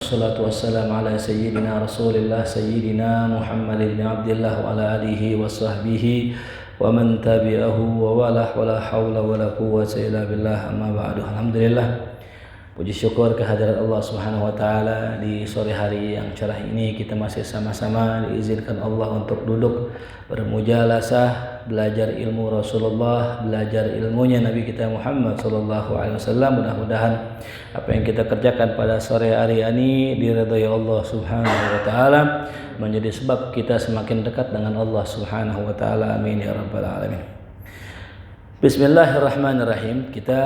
Wassalatu wassalamu ala sayyidina Rasulillah sayyidina Muhammad ibn Abdullah wa ala alihi wa sahbihi wa man tabi'ahu wa wala hawla wa la quwwata illa billah, amma ba'du. Alhamdulillah, puji syukur kehadirat Allah Subhanahu wa taala di sore hari yang cerah ini. Kita masih sama-sama diizinkan Allah untuk duduk bermujalasah, belajar ilmu Rasulullah, belajar ilmunya Nabi kita Muhammad sallallahu alaihi wasallam. Mudah-mudahan apa yang kita kerjakan pada sore hari ini diridhai Allah Subhanahu wa taala, menjadi sebab kita semakin dekat dengan Allah Subhanahu wa taala. Amin ya rabbal alamin. Bismillahirrahmanirrahim. Kita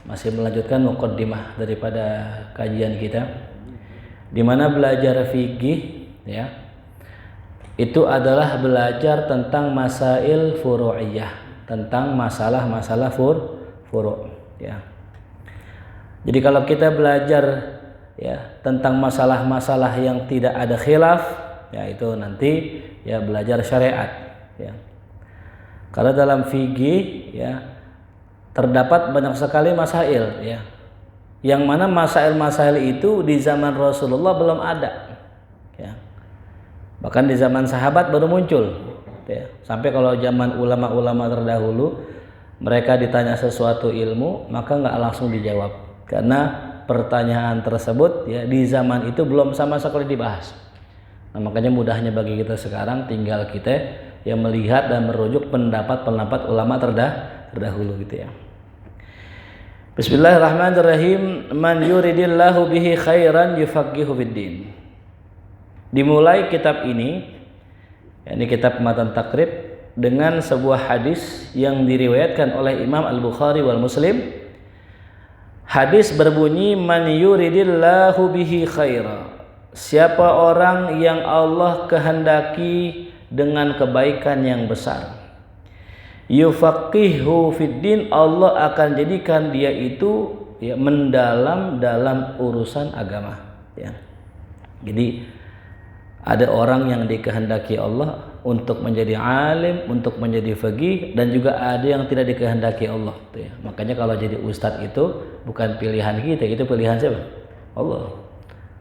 masih melanjutkan muqaddimah daripada kajian kita, di mana belajar fikih ya, itu adalah belajar tentang masail furu'iyah, tentang masalah-masalah furu' ya. Jadi kalau kita belajar ya tentang masalah-masalah yang tidak ada khilaf, ya itu nanti ya belajar syariat ya. Karena dalam fikih ya terdapat banyak sekali masail ya, yang mana masail-masail itu di zaman Rasulullah belum ada ya. Bahkan di zaman sahabat baru muncul ya. Sampai kalau zaman ulama-ulama terdahulu, mereka ditanya sesuatu ilmu maka nggak langsung dijawab, karena pertanyaan tersebut ya di zaman itu belum sama sekali dibahas. Nah, makanya mudahnya bagi kita sekarang tinggal kita yang melihat dan merujuk pendapat-pendapat ulama terdahulu gitu ya. Bismillahirrahmanirrahim. Man yuridillahu bihi khairan yufaqihu fiddin. Dimulai kitab ini, yakni kitab Matan Takrib, dengan sebuah hadis yang diriwayatkan oleh Imam Al-Bukhari wal Muslim. Hadis berbunyi, man yuridillahu bihi khaira. Siapa orang yang Allah kehendaki dengan kebaikan yang besar, yufaqihu fiddin, Allah akan jadikan dia itu ya mendalam dalam urusan agama ya. Jadi ada orang yang dikehendaki Allah untuk menjadi alim, untuk menjadi faqih, dan juga ada yang tidak dikehendaki Allah ya. Makanya kalau jadi ustadz itu bukan pilihan kita, itu pilihan siapa? Allah.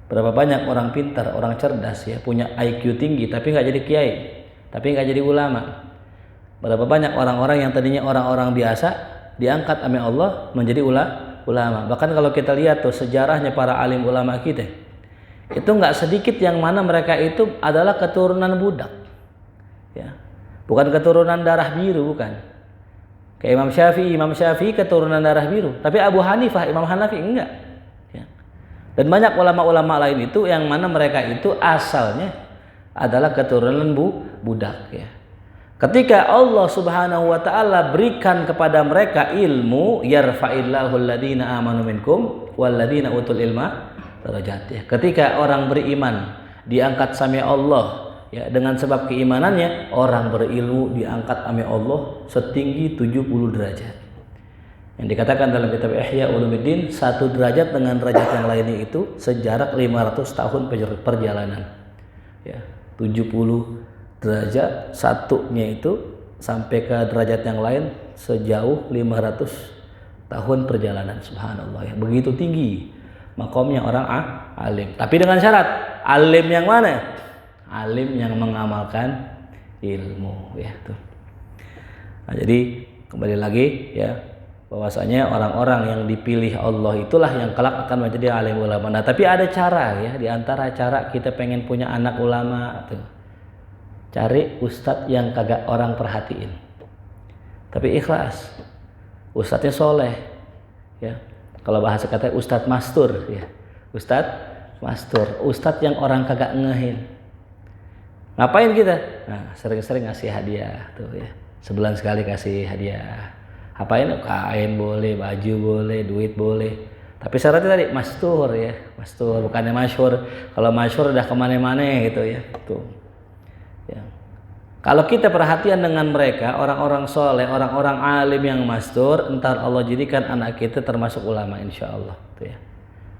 Berapa banyak orang pintar, orang cerdas ya, punya IQ tinggi tapi nggak jadi kiai, tapi nggak jadi ulama. Berapa banyak orang-orang yang tadinya orang-orang biasa diangkat oleh Allah menjadi ulama. Bahkan kalau kita lihat tuh sejarahnya para alim ulama kita, itu nggak sedikit yang mana mereka itu adalah keturunan budak ya. Bukan keturunan darah biru, bukan. Kayak Imam Syafi'i keturunan darah biru, tapi Abu Hanifah, Imam Hanafi enggak ya. Dan banyak ulama-ulama lain itu yang mana mereka itu asalnya adalah keturunan budak ya. Ketika Allah Subhanahu wa taala berikan kepada mereka ilmu, yarfa'illahu alladhina amanu minkum walladhina utul ilma darajat ya. Ketika orang beriman diangkat sama Allah ya, dengan sebab keimanannya, orang berilmu diangkat sama Allah setinggi 70 derajat. Yang dikatakan dalam kitab Ihya Ulumuddin, satu derajat dengan derajat yang lainnya itu sejarak 500 tahun perjalanan ya. 70 derajat satunya itu sampai ke derajat yang lain sejauh 500 tahun perjalanan. Subhanallah ya, begitu tinggi makomnya orang alim. Tapi dengan syarat, alim yang mana? Alim yang mengamalkan ilmu ya tuh. Nah, jadi kembali lagi ya, bahwasanya orang-orang yang dipilih Allah itulah yang kelak akan menjadi alim ulama. Nah, tapi ada cara ya, di antara cara kita pengen punya anak ulama tuh, cari ustadz yang kagak orang perhatiin tapi ikhlas, ustadznya soleh ya. Kalau bahasa katanya ustadz mastur ya, ustadz mastur, ustadz yang orang kagak ngehin. Ngapain kita? Nah, sering-sering ngasih hadiah tuh ya, sebulan sekali kasih hadiah. Apain? Kain boleh, baju boleh, duit boleh, tapi syaratnya tadi mastur ya, mastur, bukannya masyhur. Kalau masyhur udah kemana-mana gitu ya tuh ya. Kalau kita perhatian dengan mereka, orang-orang soleh, orang-orang alim yang mastur, entar Allah jadikan anak kita termasuk ulama insya Allah tuh ya.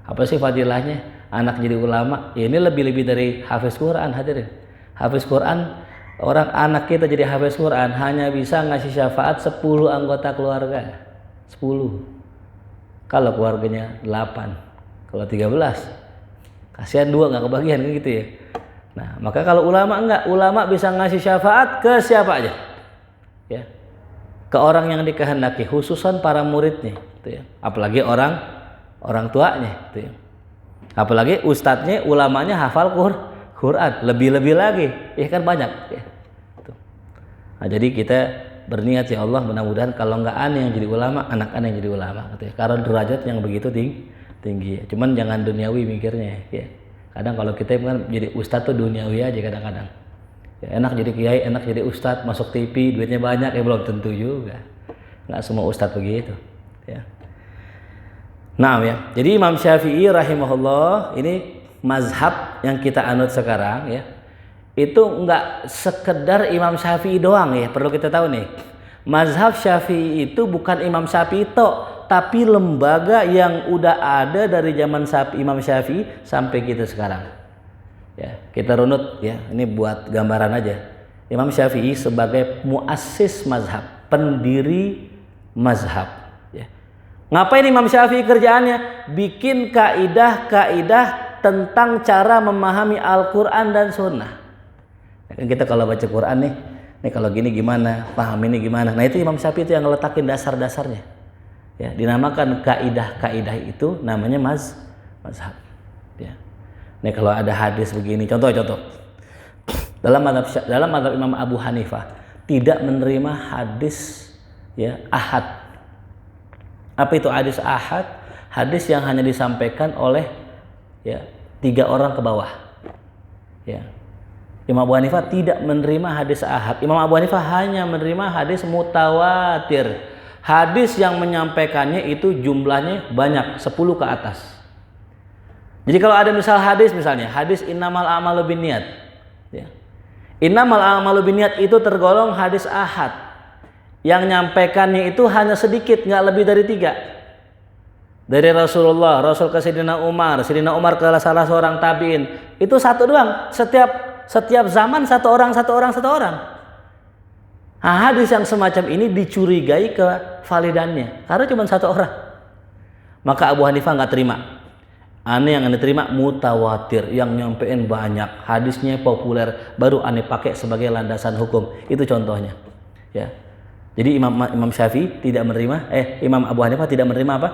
Apa sih fadilahnya anak jadi ulama? Ya, ini lebih-lebih dari hafiz Quran hadirin. Hafiz Quran, orang anak kita jadi hafiz Quran hanya bisa ngasih syafaat 10 anggota keluarga. 10. Kalau keluarganya 8, kalau 13 Kasihan dua nggak kebagian kan gitu ya. Nah, maka kalau ulama enggak, ulama bisa ngasih syafaat ke siapa aja. Ya. Ke orang yang dikehendaki, khususan para muridnya, gitu ya. Apalagi orang tuanya, gitu ya. Apalagi ustadznya, ulamanya hafal Quran, lebih-lebih lagi, ya kan banyak. Ya. Tuh. Nah, jadi kita berniat ya Allah, mudah-mudahan kalau nggak aneh yang jadi ulama, anak aneh yang jadi ulama, gitu ya. Karena derajat yang begitu tinggi. Cuman jangan duniawi mikirnya, ya. Kadang kalau kita kan jadi ustadz tuh duniawi aja kadang-kadang. Ya, enak jadi kiai, enak jadi ustadz, masuk TV, duitnya banyak, ya belum tentu juga. Nggak semua ustadz begitu. Ya. Nah ya, jadi Imam Syafi'i rahimahullah ini mazhab yang kita anut sekarang ya. Itu nggak sekedar Imam Syafi'i doang ya, perlu kita tahu nih. Mazhab Syafi'i itu bukan Imam Syafi'i tapi lembaga yang udah ada dari zaman Imam Syafi'i sampai kita sekarang. Ya, kita runut ya, ini buat gambaran aja. Imam Syafi'i sebagai muassis mazhab, pendiri mazhab. Ya. Ngapain Imam Syafi'i kerjaannya? Bikin kaidah-kaidah tentang cara memahami Al-Quran dan Sunnah. Ya, kita kalau baca Quran nih kalau gini gimana, paham ini gimana. Nah itu Imam Syafi'i itu yang ngeletakin dasar-dasarnya. Ya, dinamakan kaidah-kaidah itu namanya mazhab. Ya. Nih kalau ada hadis begini, contoh. Dalam mazhab Imam Abu Hanifah tidak menerima hadis ya ahad. Apa itu hadis ahad? Hadis yang hanya disampaikan oleh ya 3 orang ke bawah. Ya. Imam Abu Hanifah tidak menerima hadis ahad. Imam Abu Hanifah hanya menerima hadis mutawatir. Hadis yang menyampaikannya itu jumlahnya banyak, 10 ke atas. Jadi kalau ada misalnya hadis innamal a'malu binniyat. Ya. Innamal a'malu binniyat itu tergolong hadis ahad. Yang nyampaikannya itu hanya sedikit, nggak lebih dari 3. Dari Rasulullah, Rasul ke Sayyidina Umar ke salah seorang tabi'in. Itu satu doang. Setiap zaman satu orang. Nah, hadis yang semacam ini dicurigai kevalidannya karena cuma 1 orang. Maka Abu Hanifah nggak terima. Aneh yang diterima mutawatir, yang nyampein banyak, hadisnya populer, baru aneh pakai sebagai landasan hukum. Itu contohnya. Ya. Jadi Imam Syafi'i tidak menerima, Imam Abu Hanifah tidak menerima apa?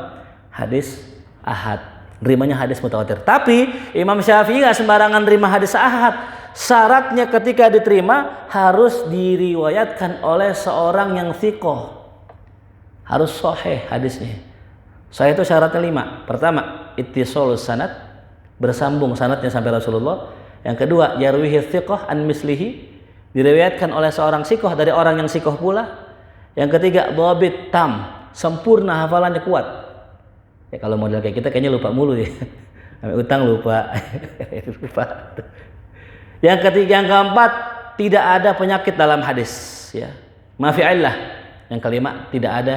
Hadis ahad. Nerimanya hadis mutawatir. Tapi Imam Syafi'i nggak sembarangan nerima hadis ahad. Syaratnya ketika diterima harus diriwayatkan oleh seorang yang thiqah. Harus sahih hadisnya. Sahih itu syaratnya 5. Pertama, ittisalus sanad, bersambung sanadnya sampai Rasulullah. Yang kedua, yarwihi thiqah an mislihi, diriwayatkan oleh seorang thiqah dari orang yang thiqah pula. Yang ketiga, dhabit tam, sempurna hafalannya kuat. Ya kalau model kayak kita kayaknya lupa mulu ya. Utang lupa. Yang ketiga, yang keempat, tidak ada penyakit dalam hadis ya. Mafi'illah. Yang kelima, tidak ada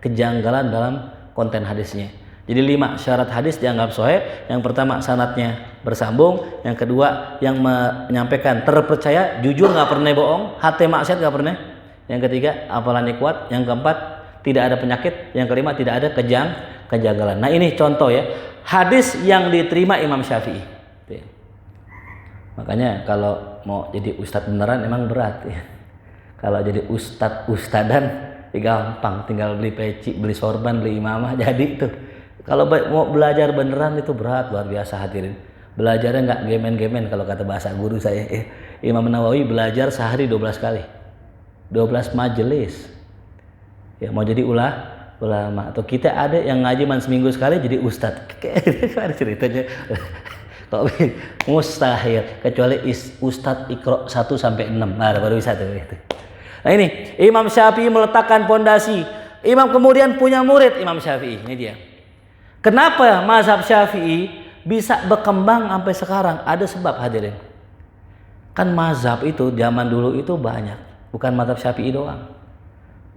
kejanggalan dalam konten hadisnya. Jadi 5 syarat hadis dianggap sahih. Yang pertama, sanadnya bersambung. Yang kedua, yang menyampaikan terpercaya, jujur, nggak pernah bohong, hati maksiat nggak pernah. Yang ketiga, hafalannya kuat. Yang keempat, tidak ada penyakit. Yang kelima, tidak ada kejanggalan. Nah ini contoh ya hadis yang diterima Imam Syafi'i. Makanya kalau mau jadi ustadz beneran emang berat ya. Kalau jadi ustadan ya gampang, tinggal beli peci, beli sorban, beli imamah jadi tuh. Kalau mau belajar beneran itu berat, luar biasa hadirin. Belajarnya nggak gemen-gemen kalau kata bahasa guru saya. Imam Nawawi belajar sehari 12 kali, 12 majelis. Ya mau jadi ulama. Atau kita ada yang ngaji seminggu sekali jadi ustadz. Kayak ceritanya. Kok mustahil kecuali ustadz Iqra 1 sampai 6. Nah, baru bisa tuh gitu. Nah, ini Imam Syafi'i meletakkan pondasi. Imam kemudian punya murid Imam Syafi'i. Ini dia. Kenapa mazhab Syafi'i bisa berkembang sampai sekarang? Ada sebab hadirin. Kan mazhab itu zaman dulu itu banyak, bukan mazhab Syafi'i doang.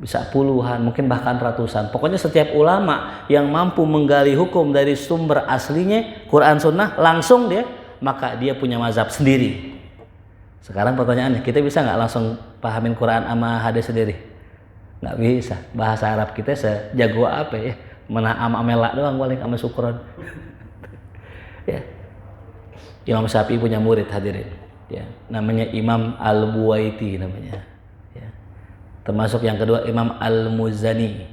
Bisa puluhan, mungkin bahkan ratusan. Pokoknya setiap ulama yang mampu menggali hukum dari sumber aslinya, Quran Sunnah, langsung maka dia punya mazhab sendiri. Sekarang pertanyaannya, kita bisa nggak langsung pahamin Quran sama hadis sendiri? Nggak bisa. Bahasa Arab kita sejago apa ya? Mana amelak doang paling sama syukron. Ya. Imam Syafi'i punya murid hadirin, ya, namanya Imam Al-Buwaiti namanya, ya. Termasuk yang kedua Imam Al-Muzani,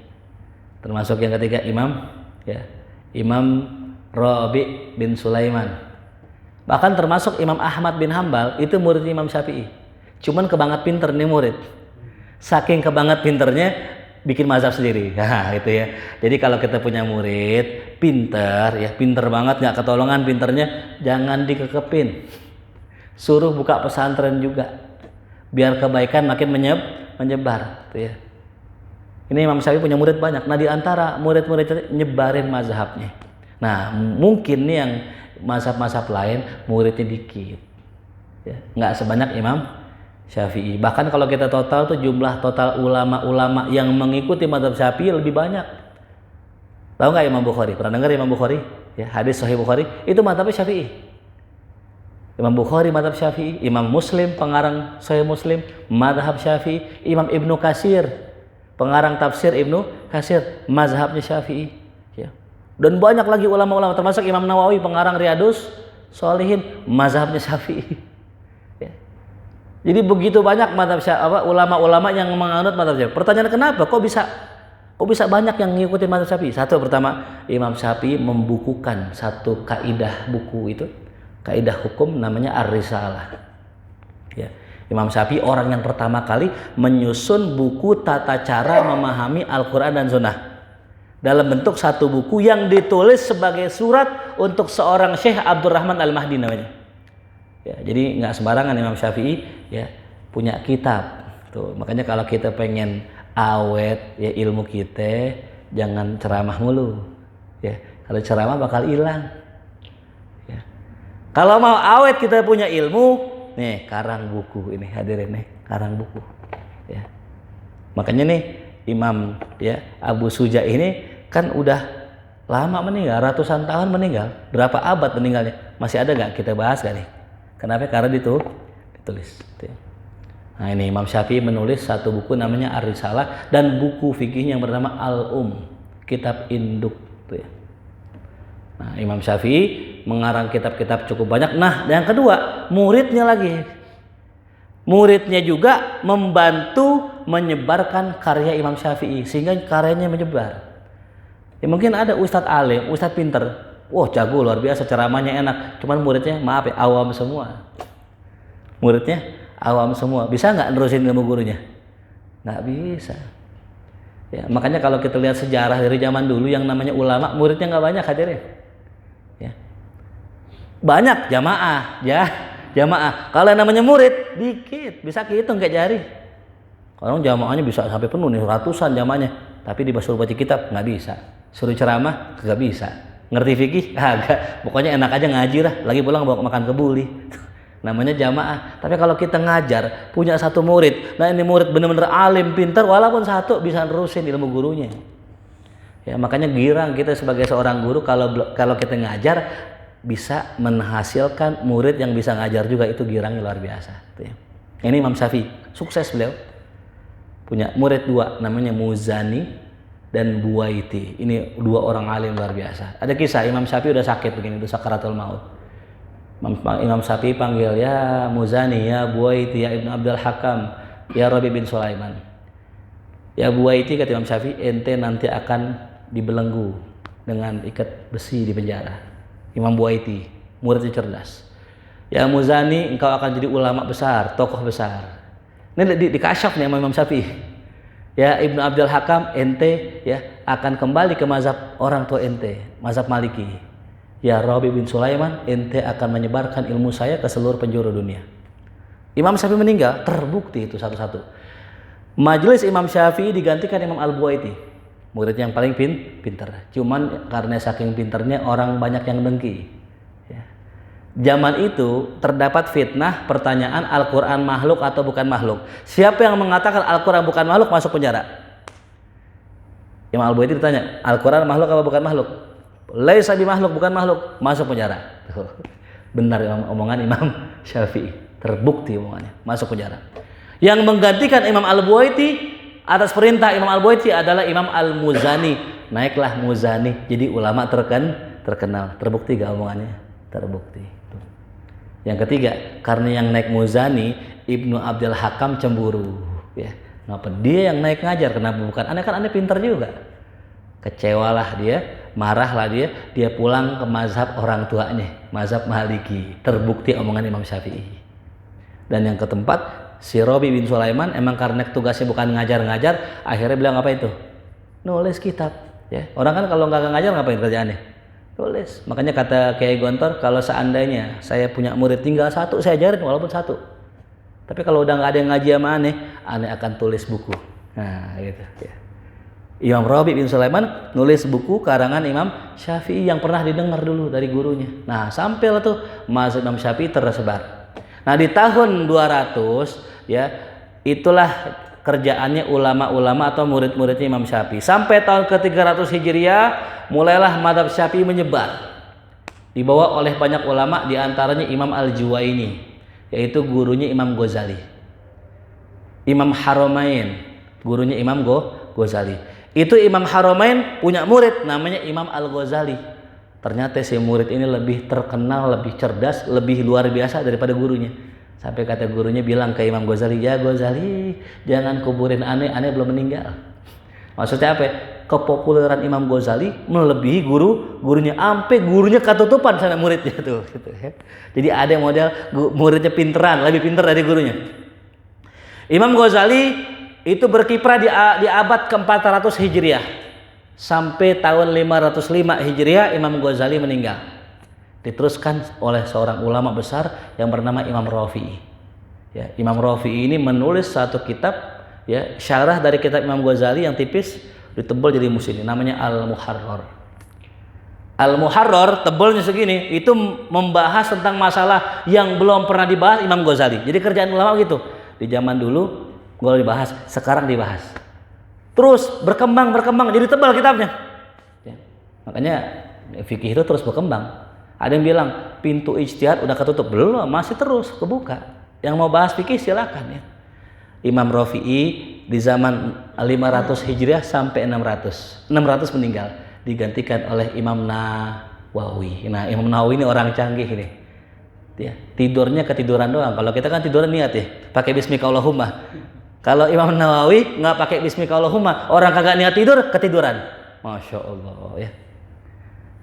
termasuk yang ketiga Imam Rabi bin Sulaiman, bahkan termasuk Imam Ahmad bin Hambal itu murid Imam Syafi'i. Cuman kebanget pinter nih murid, saking kebanget pinternya bikin mazhab sendiri. Nah, itu ya. Jadi kalau kita punya murid pinter, ya pinter banget, nggak ketolongan pinternya, jangan dikekepin. Suruh buka pesantren juga, biar kebaikan makin menyebar. Gitu ya. Ini Imam Syafi'i punya murid banyak. Nah, di antara murid-murid nyebarin mazhabnya. Nah, mungkin nih yang mazhab-mazhab lain muridnya dikit, ya, nggak sebanyak Imam Syafi'i. Bahkan kalau kita total tuh jumlah total ulama-ulama yang mengikuti mazhab Syafi'i lebih banyak. Tahu nggak Imam Bukhari? Pernah dengar Imam Bukhari? Ya, hadis Sahih Bukhari itu mazhab Syafi'i. Imam Bukhari mazhab Syafi'i, Imam Muslim pengarang Sahih Muslim mazhab Syafi'i, Imam Ibnu Katsir pengarang tafsir Ibnu Katsir mazhabnya Syafi'i, ya. Dan banyak lagi ulama-ulama termasuk Imam Nawawi pengarang Riyadhus Shalihin mazhabnya Syafi'i. Jadi begitu banyak ulama-ulama yang menganut mazhab Syafi'i. Pertanyaan kenapa? Kok bisa banyak yang mengikuti mazhab Syafi'i? Satu, pertama, Imam Syafi'i membukukan satu kaidah buku itu, kaidah hukum namanya Ar-Risalah. Ya. Imam Syafi'i orang yang pertama kali menyusun buku tata cara memahami Al-Qur'an dan Sunnah dalam bentuk satu buku yang ditulis sebagai surat untuk seorang Syekh Abdurrahman Al-Mahdi namanya. Ya, jadi nggak sembarangan Imam Syafi'i ya punya kitab tuh. Makanya kalau kita pengen awet ya ilmu kita, jangan ceramah mulu ya. Kalau ceramah bakal hilang ya. Kalau mau awet kita punya ilmu, nih karang buku ini hadirin nih, karang buku ya. Makanya nih Imam ya Abu Suja ini kan udah lama meninggal, ratusan tahun meninggal, berapa abad meninggalnya, masih ada nggak kita bahas gak nih? Kenapa? Karena ditulis. Nah, ini Imam Syafi'i menulis satu buku namanya Ar-Risalah dan buku fikih yang bernama Al-Um, kitab induk. Ya. Nah, Imam Syafi'i mengarang kitab-kitab cukup banyak. Nah, yang kedua, muridnya lagi. Muridnya juga membantu menyebarkan karya Imam Syafi'i sehingga karyanya menyebar. Ya, mungkin ada ustadz alim, ustadz pinter. Wah, jago luar biasa, ceramahnya enak. Cuman muridnya maaf ya, awam semua. Muridnya awam semua. Bisa nggak nerusin ilmu gurunya? Nggak bisa. Ya, makanya kalau kita lihat sejarah dari zaman dulu yang namanya ulama, muridnya nggak banyak hadirin. Ya. Banyak jamaah, ya jamaah. Kalau yang namanya murid dikit, bisa kehitung kayak jari. Kalau jamaahnya bisa sampai penuh nih, ratusan jamaahnya. Tapi disuruh baca kitab nggak bisa. Suruh ceramah nggak bisa. Ngerti fikih? Agak. Pokoknya enak aja ngaji lah. Lagi pulang bawa makan kebuli. Namanya jamaah. Tapi kalau kita ngajar, punya satu murid. Nah ini murid benar-benar alim, pintar. Walaupun satu bisa nerusin ilmu gurunya. Ya makanya girang kita sebagai seorang guru kalau kita ngajar bisa menghasilkan murid yang bisa ngajar juga, itu girangnya luar biasa. Ini Imam Syafi'i. Sukses beliau. Punya murid dua, namanya Muzani dan Buwaiti. Ini dua orang alim luar biasa. Ada kisah Imam Syafi'i udah sakit begini, udah sakaratul maut. Imam Syafi'i panggil, ya Muzani, ya Buwaiti, ya Ibnu Abdul Hakam, ya Rabi bin Sulaiman. Ya Buwaiti, kata Imam Syafi'i, ente nanti akan dibelenggu dengan ikat besi di penjara. Imam Buwaiti, muridnya cerdas. Ya Muzani, engkau akan jadi ulama besar, tokoh besar. Ini dikasyaf nih sama Imam Syafi'i. Ya Ibnu Abdul Hakam, ente ya akan kembali ke mazhab orang tua ente, mazhab Maliki. Ya Rabi bin Sulaiman, ente akan menyebarkan ilmu saya ke seluruh penjuru dunia. Imam Syafi'i meninggal, terbukti itu satu-satu. Majelis Imam Syafi'i digantikan Imam Al-Buwaiti, murid yang paling pintar. Cuman karena saking pintarnya orang banyak yang dengki. Zaman itu terdapat fitnah pertanyaan Al-Quran makhluk atau bukan makhluk. Siapa yang mengatakan Al-Quran bukan makhluk masuk penjara. Imam Al-Buwaiti ditanya, Al-Quran makhluk apa bukan makhluk? Laisa bi makhluk, bukan makhluk, masuk penjara. Benar omongan Imam Syafi'i, terbukti omongannya, masuk penjara. Yang menggantikan Imam Al-Buwaiti atas perintah Imam Al-Buwaiti adalah Imam Al-Muzani. Naiklah Muzani jadi ulama terkenal. Terbukti gak omongannya? Terbukti. Yang ketiga, karena yang naik Muzani Ibnu Abdul Hakam cemburu. Ya, kenapa dia yang naik ngajar? Kenapa bukan aneh? Kan aneh pintar juga. Kecewalah dia, marahlah dia pulang ke mazhab orang tuanya, mazhab Maliki. Terbukti omongan Imam Syafi'i. Dan yang keempat, si Robi bin Sulaiman emang karena tugasnya bukan ngajar-ngajar, akhirnya bilang apa itu? Nulis kitab. Ya, orang kan kalau nggak ngajar ngapain kerjaannya? Nulis. Makanya kata Kiai Gontor, kalau seandainya saya punya murid tinggal satu, saya ajarin walaupun satu. Tapi kalau udah nggak ada yang ngaji sama aneh akan tulis buku. Nah, gitu. Ya. Imam Rabi bin Sulaiman nulis buku karangan Imam Syafi'i yang pernah didengar dulu dari gurunya. Nah, sampailah tuh mazhab Imam Syafi'i tersebar. Nah, di tahun 200 ya, itulah kerjaannya ulama-ulama atau murid-muridnya Imam Syafi'i. Sampai tahun ke-300 Hijriah mulailah mazhab Syafi'i menyebar. Dibawa oleh banyak ulama, di antaranya Imam Al-Juwaini, yaitu gurunya Imam Ghazali. Imam Haramain, gurunya Imam Ghazali. Itu Imam Haramain punya murid namanya Imam Al-Ghazali. Ternyata si murid ini lebih terkenal, lebih cerdas, lebih luar biasa daripada gurunya. Sampai kata gurunya bilang ke Imam Ghazali, "Ya Ghazali, jangan kuburin aneh belum meninggal." Maksudnya apa? Kepopuleran Imam Ghazali melebihi gurunya, sampai gurunya ketutupan sama muridnya tuh gitu ya. Jadi ada model muridnya pinteran, lebih pinter dari gurunya. Imam Ghazali itu berkiprah di abad ke-400 Hijriah. Sampai tahun 505 Hijriah Imam Ghazali meninggal. Diteruskan oleh seorang ulama besar yang bernama Imam Rafi'i. Ya, Imam Rafi'i ini menulis satu kitab ya, syarah dari kitab Imam Ghazali yang tipis, ditebal jadi musim, namanya Al-Muharrar. Al-Muharrar tebalnya segini, itu membahas tentang masalah yang belum pernah dibahas Imam Ghazali. Jadi kerjaan ulama gitu. Di zaman dulu nggak dibahas, sekarang dibahas. Terus berkembang, jadi tebal kitabnya. Ya. Makanya fikih itu terus berkembang. Ada yang bilang pintu ijtihad udah ketutup, belum, masih terus kebuka. Yang mau bahas fikih silakan ya. Imam Rafi'i di zaman 500 Hijriah sampai 600 meninggal, digantikan oleh Imam Nawawi. Nah, Imam Nawawi ini orang canggih ini. Ya, tidurnya ketiduran doang. Kalau kita kan tiduran niat ya, pakai bismikallahumma. Kalau Imam Nawawi nggak pakai bismikallahumma, orang kagak niat tidur ketiduran. Masya Allah ya.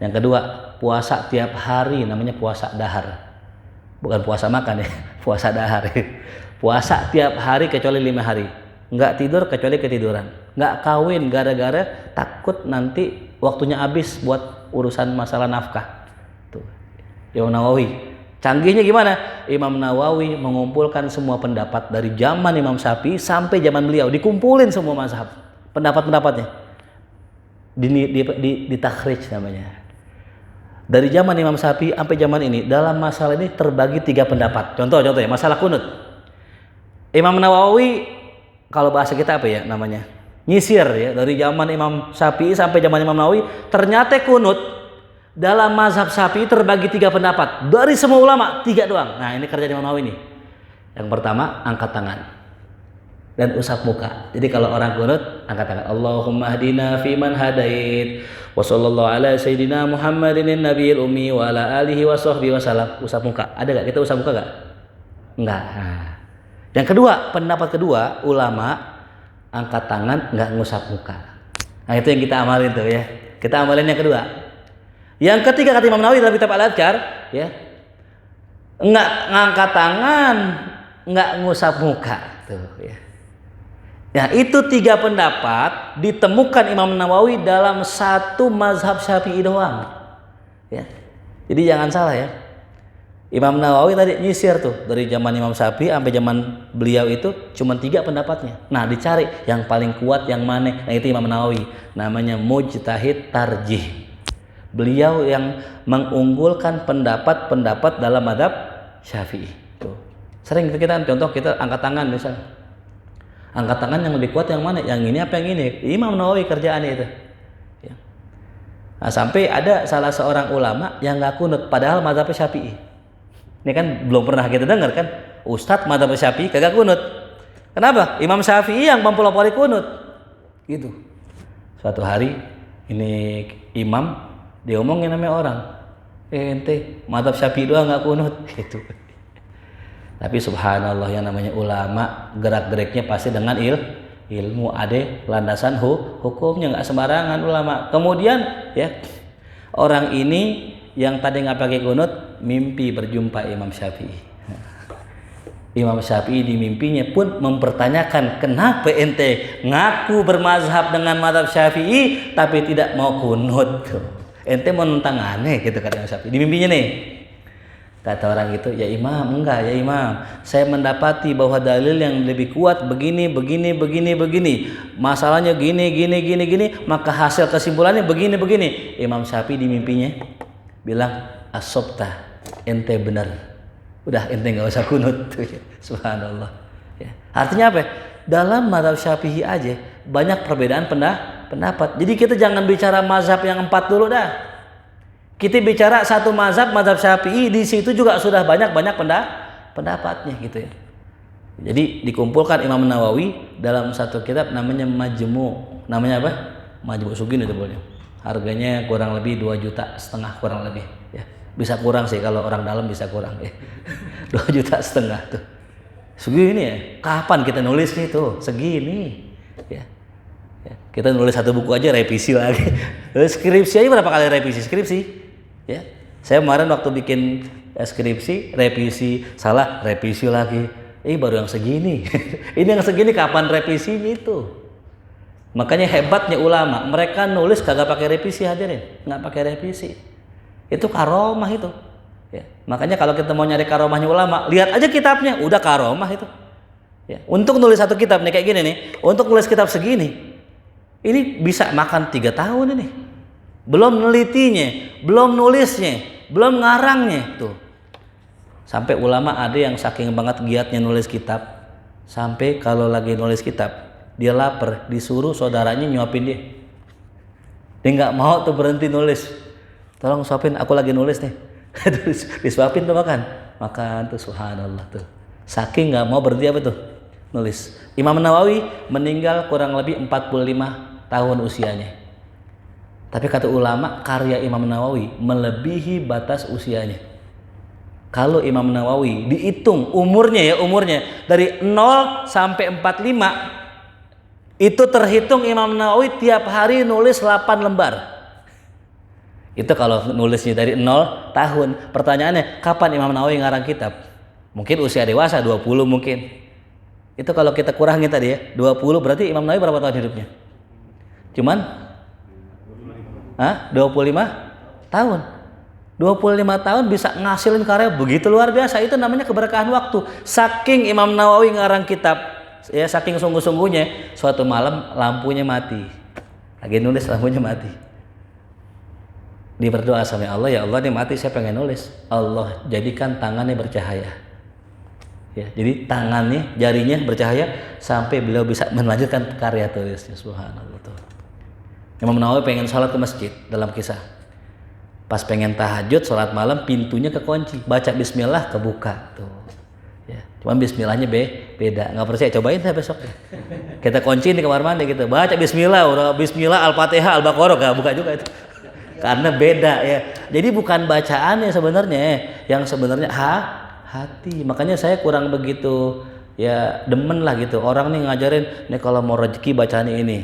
Yang kedua, puasa tiap hari, namanya puasa dahar. Bukan puasa makan ya, puasa dahar. Puasa tiap hari kecuali 5 hari. Nggak tidur kecuali ketiduran. Nggak kawin gara-gara takut nanti waktunya habis buat urusan masalah nafkah. Tuh. Imam Nawawi. Canggihnya gimana? Imam Nawawi mengumpulkan semua pendapat dari zaman Imam Syafi'i sampai zaman beliau, dikumpulin semua mazhab, pendapat-pendapatnya. Ditakhrij namanya. Dari zaman Imam Syafi'i sampai zaman ini, dalam masalah ini terbagi 3 pendapat. Contohnya masalah kunut. Imam Nawawi, kalau bahasa kita apa ya namanya? Nyisir ya, dari zaman Imam Syafi'i sampai zaman Imam Nawawi, ternyata kunut dalam mazhab Syafi'i terbagi 3 pendapat. Dari semua ulama 3 doang. Nah, ini kerja Imam Nawawi nih. Yang pertama, angkat tangan dan usap muka. Jadi kalau orang kunut, angkat tangan. Allahumma hdina fiman hadait. Wa sallallahu ala sayyidina Muhammadin nabiyil ummi wa ala alihi wa sahbihi wasallam. Usap muka. Ada gak? Kita usap muka gak? Enggak. Nah. Yang kedua, pendapat kedua, ulama angkat tangan, enggak ngusap muka. Nah, itu yang kita amalin tuh ya. Kita amalin yang kedua. Yang ketiga kata Imam Nawawi dalam kitab Al-Adhkar ya, enggak ngangkat tangan, enggak ngusap muka tuh ya. Nah, itu 3 pendapat ditemukan Imam Nawawi dalam satu mazhab Syafi'i doang. Ya. Jadi jangan salah ya. Imam Nawawi tadi nyisir tuh dari zaman Imam Syafi'i sampai zaman beliau itu cuma 3 pendapatnya. Nah, dicari yang paling kuat yang mana? Nah, itu Imam Nawawi. Namanya mujtahid tarjih. Beliau yang mengunggulkan pendapat-pendapat dalam mazhab Syafi'i. Tuh. Sering kita contoh kita angkat tangan misalnya. Angkat tangan yang lebih kuat yang mana? Yang ini apa yang ini? Imam Nawawi kerjaannya itu. Ya. Nah, sampai ada salah seorang ulama yang nggak kunut padahal mazhab Syafi'i. Ini kan belum pernah kita dengar kan? Ustadz mazhab Syafi'i kagak kunut. Kenapa? Imam Syafi'i yang mempelopori kunut. Gitu. Suatu hari ini imam dia omongin namanya orang, ente mazhab Syafi'i doang nggak kunut gitu. Tapi subhanallah, yang namanya ulama gerak-geriknya pasti dengan ilmu, ada landasan hukumnya, nggak sembarangan ulama. Kemudian ya, orang ini yang tadi nggak pakai kunut mimpi berjumpa Imam Syafi'i. Imam Syafi'i di mimpinya pun mempertanyakan, kenapa ente ngaku bermazhab dengan mazhab Syafi'i tapi tidak mau kunut? Ente mau nentang aneh gitu, kata Imam Syafi'i di mimpinya nih. Kata orang itu, ya Imam, enggak ya Imam, saya mendapati bahwa dalil yang lebih kuat begini, masalahnya gini, maka hasil kesimpulannya begini. Imam Syafi'i di mimpinya bilang, asobta, ente benar, udah ente nggak usah kunut. Subhanallah. Ya. Artinya apa? Dalam mazhab Syafi'i aja banyak perbedaan pendapat. Jadi kita jangan bicara mazhab yang 4 dulu dah. Kita bicara satu mazhab Syafi'i, di situ juga sudah banyak pendapatnya gitu ya. Jadi dikumpulkan Imam Nawawi dalam satu kitab namanya Majmu'. Namanya apa? Majmu' Sugin itu boleh. Harganya kurang lebih 2,5 juta kurang lebih ya. Bisa kurang sih, kalau orang dalam bisa kurang ya. 2,5 juta tuh. Segini ya. Kapan kita nulisnya itu? Segini. Ya. Kita nulis satu buku aja revisi lagi. Skripsi aja berapa kali revisi skripsi? Ya, saya kemarin waktu bikin skripsi revisi salah, revisi lagi. Baru yang segini. Ini yang segini kapan revisinya itu? Makanya hebatnya ulama, mereka nulis kagak pakai revisi, hadirin, nggak pakai revisi. Itu karomah itu. Ya, makanya kalau kita mau nyari karomahnya ulama, lihat aja kitabnya, udah karomah itu. Ya, untuk nulis satu kitab nih kayak gini nih, untuk nulis kitab segini, ini bisa makan 3 tahun ini. Belum nelitinya, belum nulisnya, belum ngarangnya tuh. Sampai ulama ada yang saking banget giatnya nulis kitab, sampai kalau lagi nulis kitab dia lapar, disuruh saudaranya nyuapin dia. Dia nggak mau tuh berhenti nulis. Tolong suapin, aku lagi nulis nih. Disuapin tuh makan tuh, subhanallah tuh. Saking nggak mau berhenti apa tuh nulis. Imam Nawawi meninggal kurang lebih 45 tahun usianya. Tapi kata ulama, karya Imam Nawawi melebihi batas usianya. Kalau Imam Nawawi dihitung umurnya dari 0 sampai 45, itu terhitung Imam Nawawi tiap hari nulis 8 lembar. Itu kalau nulisnya dari 0 tahun. Pertanyaannya, kapan Imam Nawawi ngarang kitab? Mungkin usia dewasa, 20 mungkin. Itu kalau kita kurangin tadi ya, 20 berarti Imam Nawawi berapa tahun hidupnya? Cuman 25 tahun. 25 tahun bisa ngasilin karya begitu luar biasa. Itu namanya keberkahan waktu. Saking Imam Nawawi ngarang kitab, ya saking sungguh-sungguhnya, suatu malam lampunya mati. Lagi nulis lampunya mati. Dia berdoa sama Allah, ya Allah ini mati, saya pengen nulis. Allah jadikan tangannya bercahaya. Ya, jadi tangannya, jarinya bercahaya sampai beliau bisa melanjutkan karya tulisnya. Subhanallah tuh. Imam Nawawi pengen sholat ke masjid dalam kisah. Pas pengen tahajud sholat malam, pintunya kekunci. Baca bismillah, kebuka tuh. Ya, cuman bismillahnya beda. Nggak percaya, cobain deh besok. Kita kunci di kamar mandi gitu. Baca bismillah, udah bismillah, Al-Fatihah, Al-Baqarah, nggak buka juga itu. Karena beda ya. Jadi bukan bacaannya sebenarnya, yang sebenarnya hati. Makanya saya kurang begitu ya demen lah gitu. Orang nih ngajarin, nih kalau mau rezeki bacaannya ini.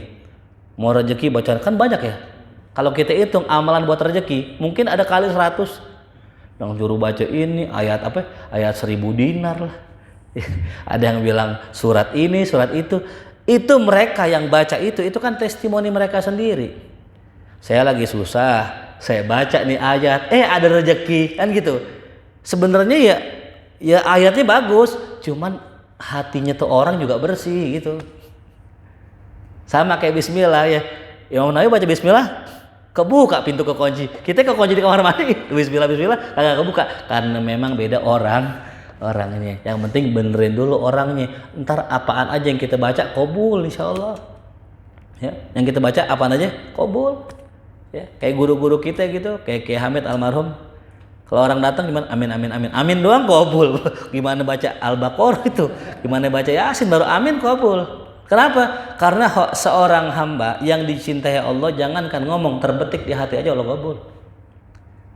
Mau rezeki bacaan kan banyak ya. Kalau kita hitung amalan buat rezeki mungkin ada kali 100. Yang juru baca ini ayat apa? Ayat 1000 dinar lah. Ada yang bilang surat ini, surat itu. Itu mereka yang baca itu kan testimoni mereka sendiri. Saya lagi susah, saya baca nih ayat, ada rezeki kan gitu. Sebenarnya ya ayatnya bagus, cuman hatinya tuh orang juga bersih gitu. Sama kayak bismillah ya. Imam Nawawi baca bismillah, kebuka pintu kekunci. Kita kekunci di kamar mandi, bismillah kagak kebuka karena memang beda orangnya. Yang penting benerin dulu orangnya. Ntar apaan aja yang kita baca qabul insyaallah. Ya, yang kita baca apaan aja qabul. Ya, kayak guru-guru kita gitu, kayak Hamid almarhum. Kalau orang datang gimana? Amin. Amin doang qabul. Gimana baca Al-Baqarah itu? Gimana baca Yasin baru amin qabul. Kenapa? Karena seorang hamba yang dicintai Allah, jangankan ngomong, terbetik di hati aja Allah kabul.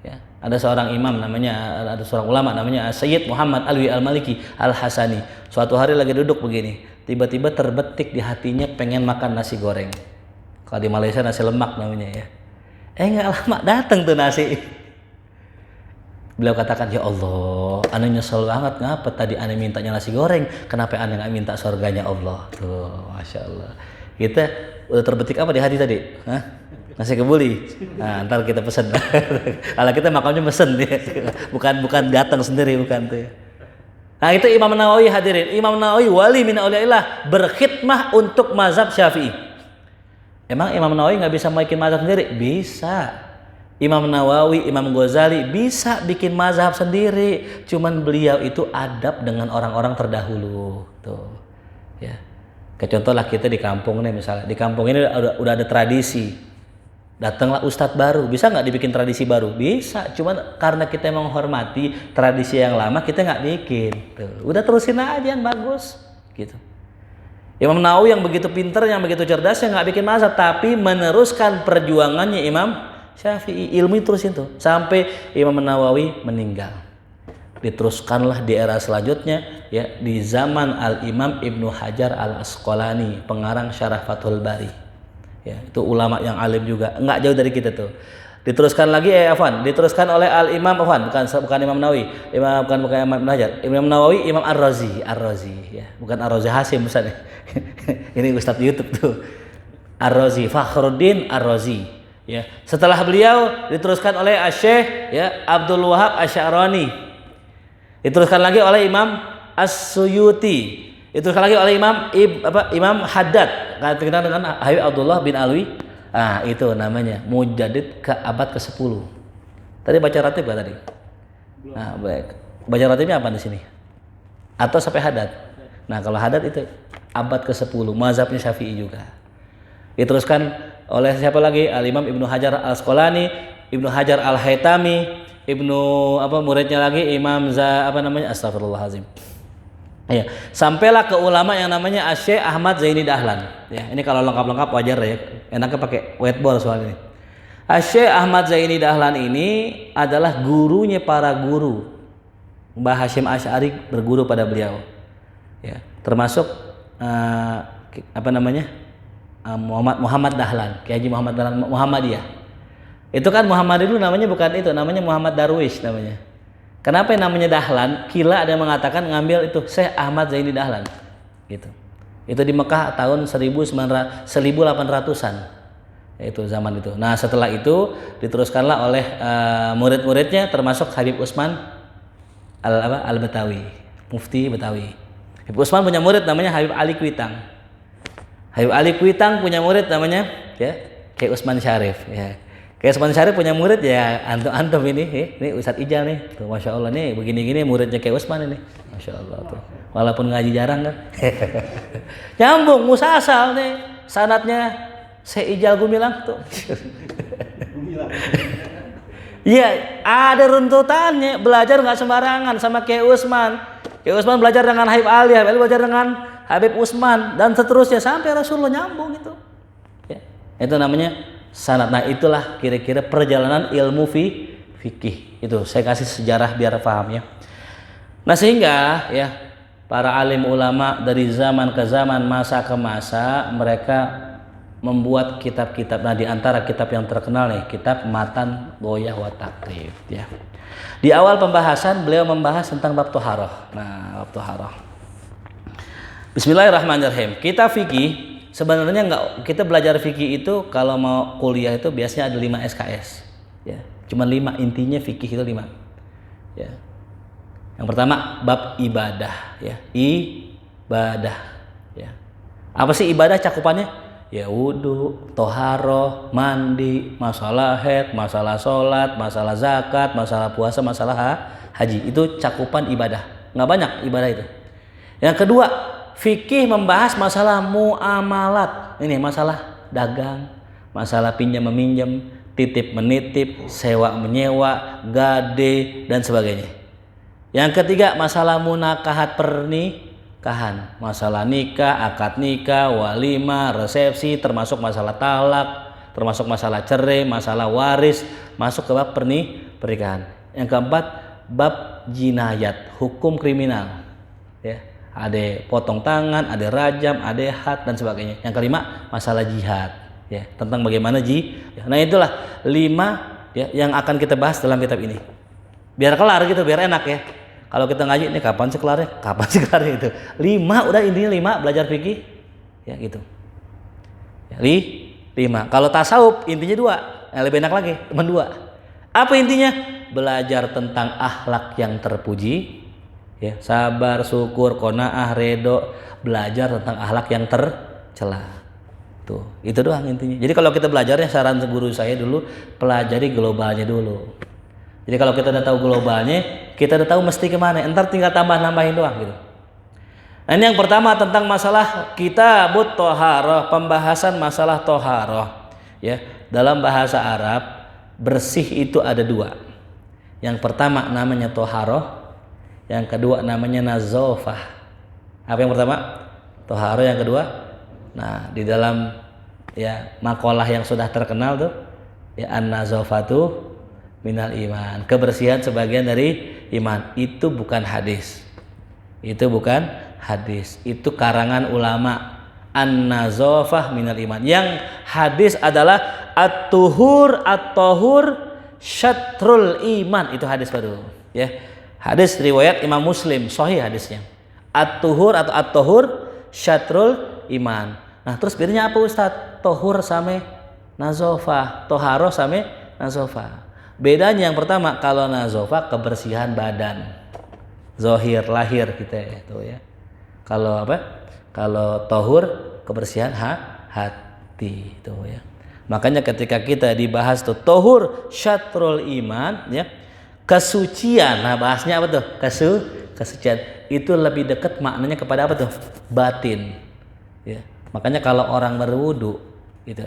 Ya. Ada seorang imam namanya, ada seorang ulama namanya Sayyid Muhammad Alwi Al-Maliki Al-Hasani. Suatu hari lagi duduk begini, tiba-tiba terbetik di hatinya pengen makan nasi goreng. Kalau di Malaysia nasi lemak namanya ya. Nggak lama datang tuh nasi. Beliau katakan, ya Allah, ane nyesel banget, ngapa tadi ane mintanya nasi goreng, kenapa ane nggak minta surganya Allah? Tuh, Masya Allah. Kita udah terbetik apa di hati tadi? Hah? Nasi kebuli. Nah, ntar kita pesen. Kalau kita makamnya pesen ya. bukan datang sendiri, bukan tuh ya. Nah itu Imam Nawawi hadirin. Imam Nawawi wali min auliyaillah, berkhidmah untuk mazhab Syafi'i. Emang Imam Nawawi nggak bisa bikin mazhab sendiri? Bisa. Imam Nawawi, Imam Ghazali bisa bikin mazhab sendiri. Cuman beliau itu adab dengan orang-orang terdahulu. Tuh, ya. Kayak contoh lah kita di kampung nih misalnya. Di kampung ini udah ada tradisi. Datanglah ustadz baru, bisa nggak dibikin tradisi baru? Bisa, cuman karena kita menghormati tradisi yang lama kita nggak bikin. Tuh, udah terusin aja yang bagus, gitu. Imam Nawawi yang begitu pinter, yang begitu cerdas, yang nggak bikin mazhab, tapi meneruskan perjuangannya Imam Syafi'i, ilmu terusin tuh sampai Imam Nawawi meninggal. Diteruskanlah di era selanjutnya, ya di zaman Al Imam Ibnu Hajar Al Asqalani, pengarang Syarah Fathul Bari. Ya, itu ulama yang alim juga, nggak jauh dari kita tuh. Diteruskan lagi diteruskan oleh Al Imam bukan Imam Nawawi, bukan Imam Ibnu Hajar. Imam Nawawi, Imam Ar-Razi ya, bukan Ar-Razi Hasim Ustaz. Ini Ustaz YouTube tuh. Ar-Razi, Fakhruddin Ar-Razi. Ya, setelah beliau diteruskan oleh Asy-Syaikh ya Abdul Wahab Asy-Sya'rani. Diteruskan lagi oleh Imam As-Suyuti. Diteruskan lagi oleh Imam Haddad, terkenal dengan Habib Abdullah bin Alwi. Itu namanya Mujaddid ke abad ke-10. Tadi baca ratib gak tadi? Nah, baik. Baca ratibnya apa di sini? Atau sampai Haddad? Nah, kalau Haddad itu abad ke-10, mazhabnya Syafi'i juga. Diteruskan oleh siapa lagi? Al-Imam Ibnu Hajar Al-Asqalani, Ibnu Hajar Al-Haytami, muridnya lagi Imam Astagfirullahaladzim. Ya, sampailah ke ulama yang namanya Asy-Syaikh Ahmad Zaini Dahlan. Ya, ini kalau lengkap-lengkap wajar ya. Enaknya pakai whiteboard soal ini. Asy-Syaikh Ahmad Zaini Dahlan ini adalah gurunya para guru. Mbah Hasyim Asy'ari berguru pada beliau. Ya, termasuk Muhammad Dahlan, Kiai Haji Muhammad Dahlan Muhammadiyah. Itu kan Muhammad itu namanya bukan itu, namanya Muhammad Darwish namanya. Kenapa yang namanya Dahlan? Kila ada yang mengatakan ngambil itu Syekh Ahmad Zaini Dahlan. Gitu. Itu di Mekah tahun 1800-an. Itu zaman itu. Nah, setelah itu diteruskanlah oleh murid-muridnya termasuk Habib Utsman Al-Batawi, Mufti Betawi. Habib Utsman punya murid namanya Habib Ali Kuitang. Habib Ali Kuitang punya murid namanya Kiai Utsman Syarif ya. Kayak Usman Syarif punya murid ya antum ini Ustadz Ijal nih, tuh Masya Allah nih begini-gini muridnya kayak Usman ini, Masya Allah tuh, walaupun ngaji jarang kan, nyambung musasal nih, sanatnya Syekh Ijal Gumilang tuh, iya ada runtutannya, belajar nggak sembarangan sama kayak Usman belajar dengan Habib Ali belajar dengan Habib Utsman dan seterusnya sampai Rasulullah nyambung itu, ya, itu namanya sanad. Nah itulah kira-kira perjalanan ilmu fikih. Itu saya kasih sejarah biar paham ya. Nah sehingga ya para alim ulama dari zaman ke zaman, masa ke masa mereka membuat kitab-kitab. Nah di antara kitab yang terkenal nih kitab Matan Ghoyah wa Taqrib ya. Di awal pembahasan beliau membahas tentang bab thaharah. Nah bab thaharah. Bismillahirrahmanirrahim. Kita fikih sebenarnya kita belajar fikih itu kalau mau kuliah itu biasanya ada 5 SKS ya. Cuman 5 intinya fikih itu 5. Ya. Yang pertama bab ibadah ya. Ibadah ya. Apa sih ibadah cakupannya? Ya wudu, toharoh, mandi, masalah haid, masalah sholat, masalah zakat, masalah puasa, masalah haji. Itu cakupan ibadah. Nggak banyak ibadah itu. Yang kedua, fikih membahas masalah muamalat. Ini masalah dagang, masalah pinjam meminjam, titip menitip, sewa menyewa, gade dan sebagainya. Yang ketiga masalah munakahat pernikahan, masalah nikah, akad nikah, walimah, resepsi, termasuk masalah talak, termasuk masalah cerai, masalah waris, masuk ke bab pernikahan. Yang keempat, bab jinayat, hukum kriminal. Ya, ada potong tangan, ada rajam, ada had dan sebagainya. Yang kelima, masalah jihad. Ya, tentang bagaimana Nah, itulah 5 ya yang akan kita bahas dalam kitab ini. Biar kelar gitu, biar enak ya. Kalau kita ngaji ini kapan sih kelarnya? Kapan sih kelarnya itu? 5 udah, intinya 5 belajar fikih. Ya gitu. Ya, 5. Kalau tasawuf intinya 2. Yang lebih enak lagi, cuma 2. Apa intinya? Belajar tentang akhlak yang terpuji, ya, sabar, syukur, qanaah, redho, belajar tentang akhlak yang tercela. Tuh, itu doang intinya. Jadi kalau kita belajarnya, saran guru saya dulu, pelajari globalnya dulu. Jadi kalau kita udah tahu globalnya, kita udah tahu mesti kemana. Entar tinggal tambah-nambahin doang gitu. Nah, ini yang pertama tentang masalah kitabut thaharah, pembahasan masalah thaharah. Ya, dalam bahasa Arab bersih itu ada 2. Yang pertama namanya thaharah, yang kedua namanya nazafah. Apa yang pertama? Thaharah, yang kedua. Nah, di dalam ya makalah yang sudah terkenal tuh, ya an-nazafatu minal iman. Kebersihan sebagian dari iman. Itu bukan hadis. Itu bukan hadis. Itu karangan ulama. An-nazafah minal iman. Yang hadis adalah at-tuhur syatrul iman. Itu hadis baru, ya. Hadis riwayat Imam Muslim, sahih hadisnya. At-tuhur atau at-tuhur syatrul iman. Nah, terus bedanya apa Ustaz? Tohur sama nazofah, toharoh sama nazofah. Bedanya yang pertama, kalau nazofah kebersihan badan, zohir, lahir kita itu ya. Kalau apa? Kalau tohur kebersihan hati itu ya. Makanya ketika kita dibahas tuh tohur syatrul iman, ya, kesucian. Nah, bahasnya apa tuh? Kesucian itu lebih dekat maknanya kepada apa tuh? Batin. Ya. Makanya kalau orang berwudu gitu,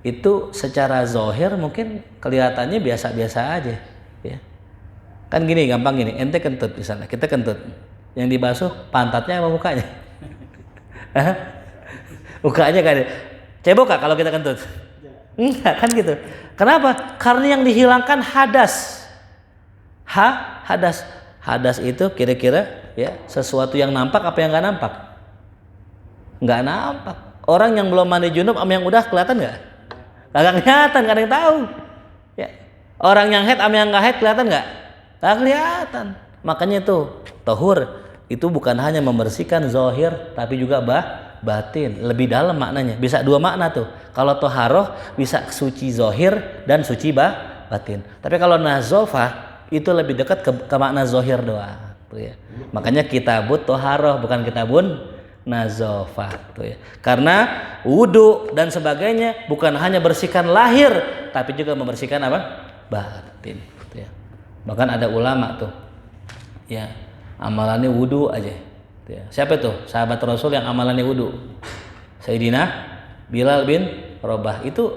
itu secara zohir mungkin kelihatannya biasa-biasa aja, ya. Kan gini, gampang gini, ente kentut misalnya, kita kentut, yang dibasuh pantatnya apa mukanya? Mukanya kan, cebok kak kalau kita kentut? Enggak kan gitu. Kenapa? Karena yang dihilangkan hadas. Hadas itu kira-kira ya sesuatu yang nampak apa yang nggak nampak? Nggak nampak. Orang yang belum mandi junub sama yang udah kelihatan nggak? Nggak kelihatan, nggak ada yang tahu. Ya. Orang yang haid sama yang nggak haid kelihatan nggak? Nggak kelihatan. Makanya itu tahur itu bukan hanya membersihkan zohir, tapi juga batin. Lebih dalam maknanya. Bisa 2 makna tuh. Kalau toharoh bisa suci zohir dan suci batin. Tapi kalau nazofah itu lebih dekat ke makna zohir doang. Tuh ya. Makanya kitabut toharoh bukan kitabun nazofah tuh ya. Karena wudu dan sebagainya bukan hanya bersihkan lahir, tapi juga membersihkan apa? Batin tuh ya. Bahkan ada ulama tuh ya, amalannya wudu aja tuh ya. Siapa tuh? Sahabat Rasul yang amalannya wudu. Sayyidina Bilal bin Rabah itu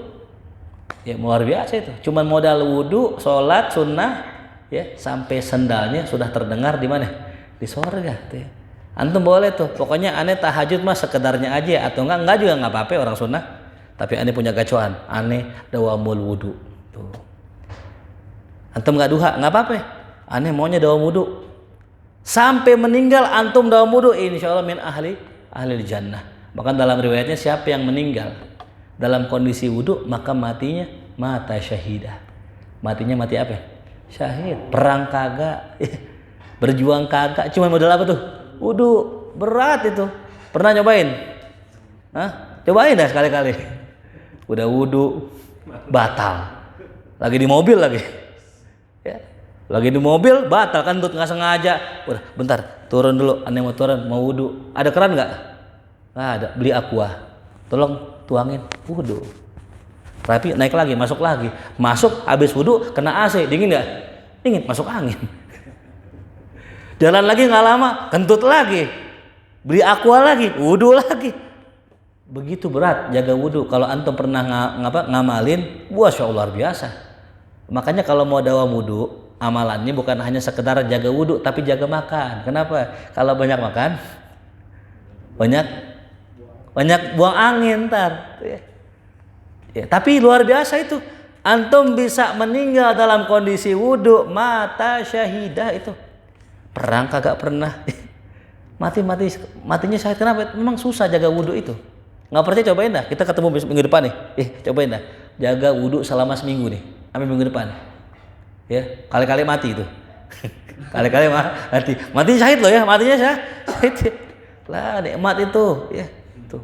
ya luar biasa itu. Cuman modal wudu, sholat sunnah ya, sampai sendalnya sudah terdengar di mana? Di surga tuh ya. Antum boleh tuh, pokoknya aneh tahajud mah sekedarnya aja, atau enggak juga nggak apa-apa orang sunnah. Tapi aneh punya gacuan, aneh dawamul wudu. Tuh. Antum nggak duha, nggak apa-apa. Aneh maunya dawam wudu. Sampai meninggal antum dawam wudu, insya Allah min ahli jannah. Bahkan dalam riwayatnya siapa yang meninggal dalam kondisi wudu maka matinya mata syahidah. Matinya mati apa? Syahid. Perang kagak, berjuang kagak, cuma modal apa tuh? Wudu. Berat itu. Pernah nyobain? Hah? Cobain dah sekali-kali. Udah wudu batal. Lagi di mobil lagi. Ya. Lagi di mobil batal kan, nggak sengaja. Udah bentar, turun dulu. Aneh mau turun, mau wudu. Ada keran nggak? Nggak ada. Beli aqua. Tolong tuangin. Wudu. Tapi naik lagi, masuk lagi. Masuk habis wudu kena AC, dingin nggak? Dingin, masuk angin. Jalan lagi nggak lama, kentut lagi, beli aqua lagi, wudu lagi. Begitu berat jaga wudu. Kalau antum pernah ngamalin, masya Allah luar biasa. Makanya kalau mau dawam wudu, amalannya bukan hanya sekedar jaga wudu, tapi jaga makan. Kenapa? Kalau banyak makan, banyak buang angin ntar. Ya, tapi luar biasa itu. Antum bisa meninggal dalam kondisi wudu, mata syahidah itu. Perang kagak pernah. Matinya syahid. Kenapa? Memang susah jaga wudu itu. Nggak percaya cobain dah. Kita ketemu minggu depan nih. Cobain dah. Jaga wudu selama seminggu nih. Sampai minggu depan. Ya, kali-kali mati itu. Kali-kali mati. Matinya syahid loh ya. Matinya syahid. Lah nikmat itu. Ya, itu.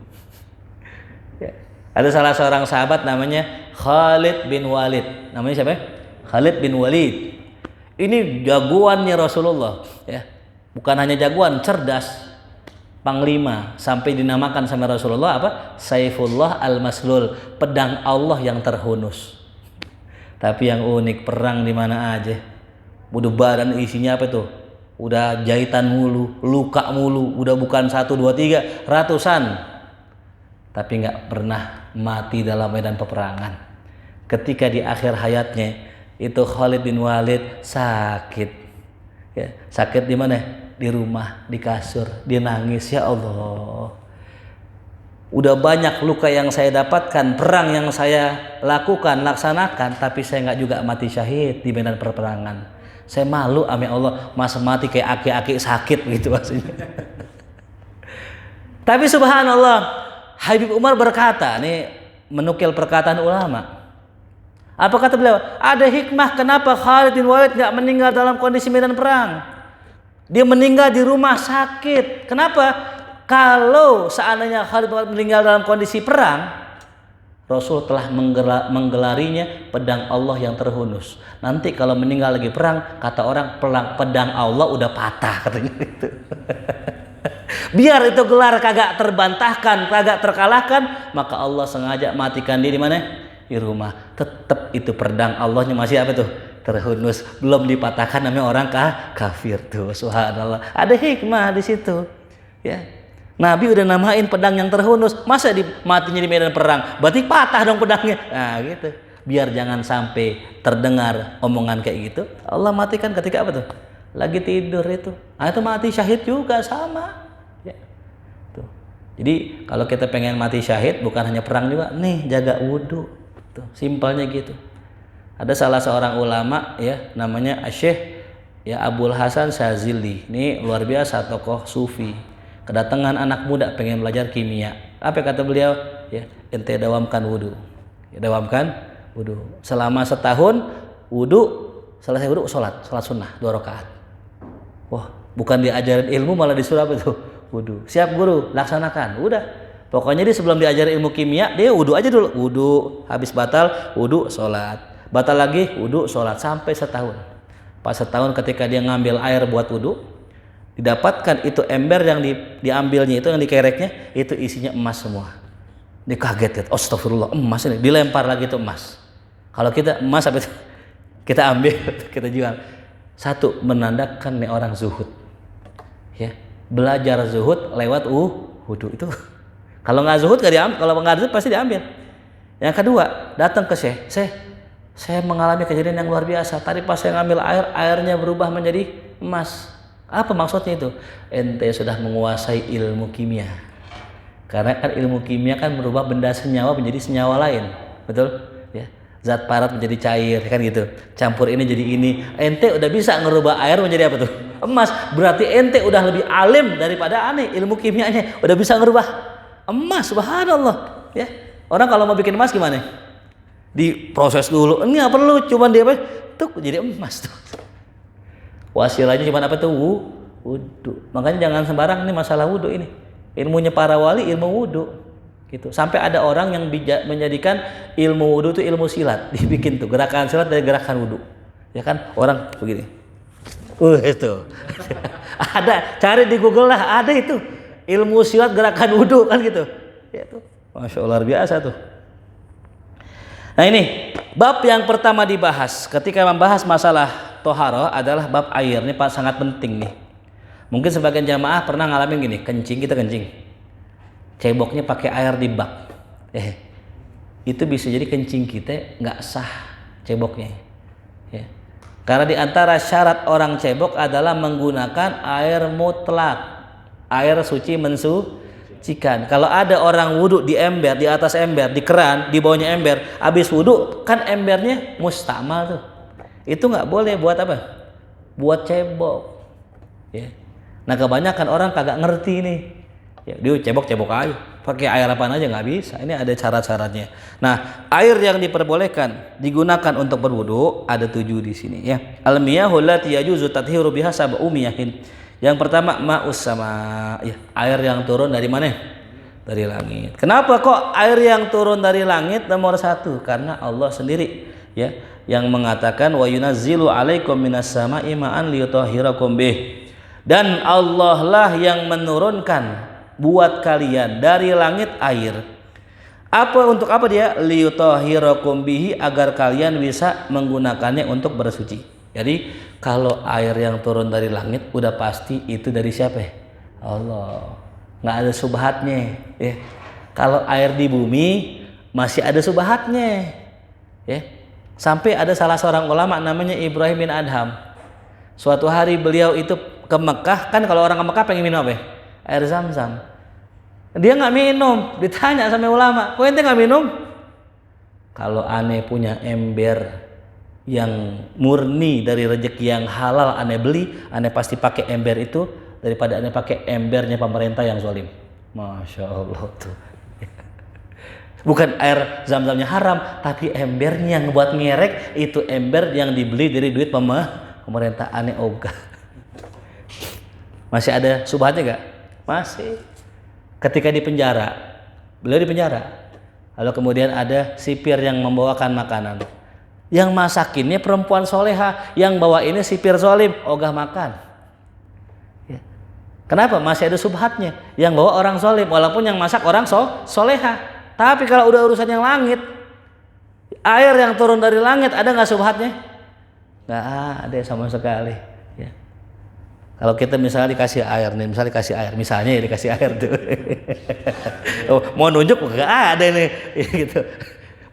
Ya. Ada salah seorang sahabat namanya Khalid bin Walid. Namanya siapa? Khalid bin Walid. Ini jagoannya Rasulullah. Ya. Bukan hanya jagoan, cerdas, panglima, sampai dinamakan sama Rasulullah apa? Saifullah al-Maslul, pedang Allah yang terhunus. Tapi yang unik, perang di mana aja. Udah badan isinya apa tuh? Udah jahitan mulu, luka mulu, udah bukan 1, 2, 3, ratusan. Tapi nggak pernah mati dalam medan peperangan. Ketika di akhir hayatnya itu Khalid bin Walid sakit. Ya, sakit di mana? Di rumah, di kasur, dia nangis, ya Allah. Udah banyak luka yang saya dapatkan, perang yang saya laksanakan, tapi saya nggak juga mati syahid di medan perperangan. Saya malu ame Allah, masa mati kayak aki-aki sakit gitu maksudnya. Tapi subhanallah, Habib Umar berkata, nih menukil perkataan ulama. Apa kata beliau? Ada hikmah kenapa Khalid bin Walid nggak meninggal dalam kondisi medan perang. Dia meninggal di rumah sakit. Kenapa? Kalau seandainya Khalid bin Walid meninggal dalam kondisi perang, Rasul telah menggelarinya pedang Allah yang terhunus. Nanti kalau meninggal lagi perang, kata orang pedang Allah udah patah katanya gitu. Biar itu gelar kagak terbantahkan, kagak terkalahkan, maka Allah sengaja matikan dia di mana? Di rumah. Tetap itu pedang Allahnya masih apa tuh? Terhunus, belum dipatahkan namanya orang kafir tuh. Subhanallah. Ada hikmah di situ. Ya. Nabi udah namain pedang yang terhunus, masa matinya di medan perang? Berarti patah dong pedangnya. Nah, gitu. Biar jangan sampai terdengar omongan kayak gitu. Allah matikan ketika apa tuh? Lagi tidur itu. Nah, itu mati syahid juga sama. Ya. Tuh. Jadi kalau kita pengen mati syahid bukan hanya perang juga, nih jaga wudu. Tuh, simpelnya gitu. Ada salah seorang ulama ya namanya Syekh ya Abdul Hasan Syazili. Ini luar biasa tokoh sufi. Kedatangan anak muda pengen belajar kimia. Apa kata beliau? Ya, ente dawamkan wudu. Ya, dawamkan wudu. Selama setahun wudu, selesai wudu sholat sunnah 2 rakaat. Wah, bukan diajarin ilmu malah disuruh apa tuh? Wudu. Siap guru, laksanakan. Udah. Pokoknya dia sebelum diajarin ilmu kimia, dia wudu aja dulu. Wudu, habis batal, wudu, sholat. Batal lagi, wudu, sholat sampai setahun. Pas setahun ketika dia ngambil air buat wudu, didapatkan itu ember yang diambilnya itu yang dikereknya itu isinya emas semua. Dia kaget, astagfirullah, emas ini dilempar lagi itu emas. Kalau kita emas apa itu? Kita ambil, kita jual. Satu, menandakan nih orang zuhud. Ya, belajar zuhud lewat wudu itu. Kalau nggak zuhud nggak diambil, kalau nggak zuhud pasti diambil. Yang kedua, datang ke Syekh, saya mengalami kejadian yang luar biasa. Tadi pas saya ngambil air, airnya berubah menjadi emas. Apa maksudnya itu? Ente sudah menguasai ilmu kimia. Karena kan ilmu kimia kan merubah benda senyawa menjadi senyawa lain. Betul? Ya. Zat parat menjadi cair, kan gitu. Campur ini jadi ini. Ente udah bisa ngerubah air menjadi apa tuh? Emas. Berarti ente udah lebih alim daripada aneh ilmu kimianya. Udah bisa ngerubah emas. Subhanallah. Ya. Orang kalau mau bikin emas gimana? Diproses dulu, ini nggak perlu, cuman dia apa tuh jadi emas tuh. Wasilahnya cuma apa tuh? Wudu. Makanya jangan sembarang nih masalah wudu ini. Ilmunya para wali ilmu wudu, gitu. Sampai ada orang yang menjadikan ilmu wudu itu ilmu silat, dibikin tuh gerakan silat dari gerakan wudu, ya kan? Orang begini. Itu ada, cari di Google lah, ada itu ilmu silat gerakan wudu kan gitu. Ya tuh, masya Allah luar biasa tuh. Nah ini bab yang pertama dibahas ketika membahas masalah toharoh adalah bab air. Ini sangat penting nih. Mungkin sebagian jamaah pernah ngalamin gini, kita kencing, ceboknya pakai air di bak. Itu bisa jadi kencing kita nggak sah ceboknya. Ya. Karena di antara syarat orang cebok adalah menggunakan air mutlak, air suci kesucikan. Kalau ada orang wudhu di ember, di atas ember, di keran, di bawahnya ember, habis wudhu kan embernya mustamal tuh. Itu nggak boleh buat apa? Buat cebok. Ya. Nah kebanyakan orang kagak ngerti nih. Ya, dia cebok-cebok aja. Pakai air apaan aja nggak bisa. Ini ada cara-caranya. Nah air yang diperbolehkan digunakan untuk berwudhu ada 7 di sini ya. Al-miyahu allati yajuzu tathiru biha sab'u miyahin. Yang pertama ma'us sama, ya, air yang turun dari mana? Dari langit. Kenapa kok air yang turun dari langit nomor 1? Karena Allah sendiri ya yang mengatakan wa yunazzilu 'alaikum minas sama'i ma'an liyutahhirakum bih. Dan Allah lah yang menurunkan buat kalian dari langit air. Untuk apa dia? Liyutahhirakum bihi, agar kalian bisa menggunakannya untuk bersuci. Jadi kalau air yang turun dari langit udah pasti itu dari siapa? Allah. Nggak ada subhatnya ya. Kalau air di bumi masih ada subhatnya ya. Sampai ada salah seorang ulama namanya Ibrahim bin Adham. Suatu hari beliau itu ke Mekah, kan kalau orang ke Mekah pengen minum apa? Air Zam-Zam. Dia nggak minum, ditanya sama ulama, kok ente nggak minum? Kalau aneh punya ember yang murni dari rezeki yang halal aneh beli, aneh pasti pakai ember itu daripada aneh pakai embernya pemerintah yang zalim. Masya Allah tuh. Bukan air Zam-Zamnya haram, tapi embernya yang buat ngerek itu ember yang dibeli dari duit pemerintah. Aneh ogah. Masih ada subhatnya gak? Masih. Ketika di penjara, beliau di penjara, lalu kemudian ada sipir yang membawakan makanan. Yang masakinnya perempuan soleha, yang bawa ini sipir zolim, ogah makan. Ya. Kenapa? Masih ada subhatnya. Yang bawa orang zolim, walaupun yang masak orang soleha. Tapi kalau udah urusan yang langit, air yang turun dari langit, ada nggak subhatnya? Nggak ada sama sekali. Ya. Kalau kita misalnya dikasih air nih, misalnya dikasih air tuh. Oh, mau nunjuk nggak ada nih, gitu.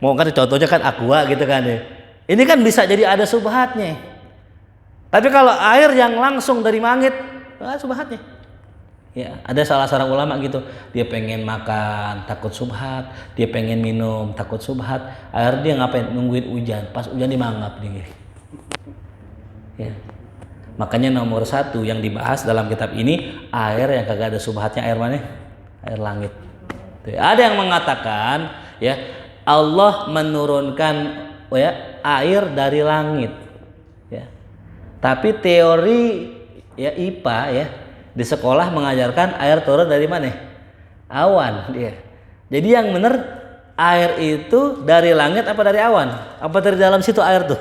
Mau kan contohnya kan aqua gitu kan ya. Ini kan bisa jadi ada subhatnya. Tapi kalau air yang langsung dari langit, nggak ada subhatnya. Ya, ada salah seorang ulama gitu, dia pengen makan takut subhat, dia pengen minum takut subhat. Air dia ngapain? Nungguin hujan. Pas hujan dimangap dia. Ya. Makanya nomor 1 yang dibahas dalam kitab ini air yang kagak ada subhatnya, air mana? Air langit. Ada yang mengatakan ya Allah menurunkan ya air dari langit ya. Tapi teori ya IPA ya di sekolah mengajarkan air turun dari mana? Awan dia. Jadi yang benar air itu dari langit apa dari awan? Apa dari dalam situ air tuh?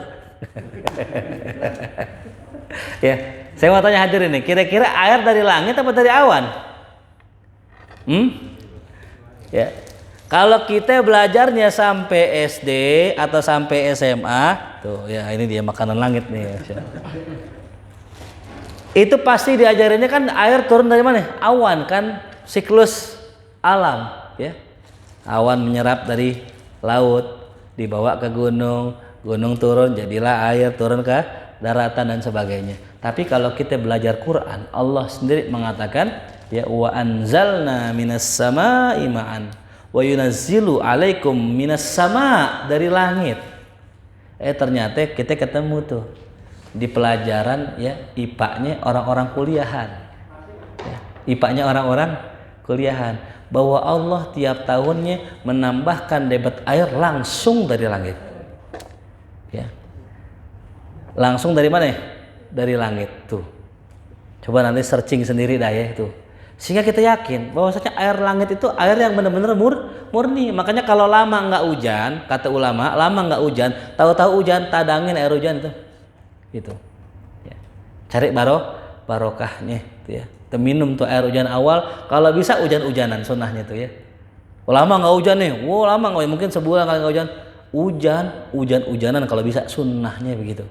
Ya, saya mau tanya hadirin nih, kira-kira air dari langit apa dari awan? Ya. Kalau kita belajarnya sampai SD atau sampai SMA, tuh ya ini dia makanan langit nih. Itu pasti diajarinnya kan air turun dari mana? Awan kan, siklus alam ya. Awan menyerap dari laut, dibawa ke gunung, gunung turun jadilah air turun ke daratan dan sebagainya. Tapi kalau kita belajar Quran, Allah sendiri mengatakan ya wa anzalna minas samaa'i ma'an wa yunazzilu 'alaikum minas sama' dari langit. Ternyata kita ketemu tuh di pelajaran ya IPA-nya orang-orang kuliahan. Ya, IPA-nya orang-orang kuliahan bahwa Allah tiap tahunnya menambahkan debit air langsung dari langit. Ya. Langsung dari mana ya? Dari langit tuh. Coba nanti searching sendiri dah ya itu. Sehingga kita yakin bahwasanya air langit itu air yang benar-benar murni. Makanya kalau lama nggak hujan, kata ulama, lama nggak hujan, tahu-tahu hujan, tadangin air hujan itu. Gitu. Ya. Cari barokahnya itu ya. Minum tuh air hujan awal, kalau bisa hujan-hujanan sunnahnya tuh ya. Lama nggak hujan nih, lama nggak, mungkin sebulan kali nggak hujan. Hujan-hujanan kalau bisa sunnahnya begitu.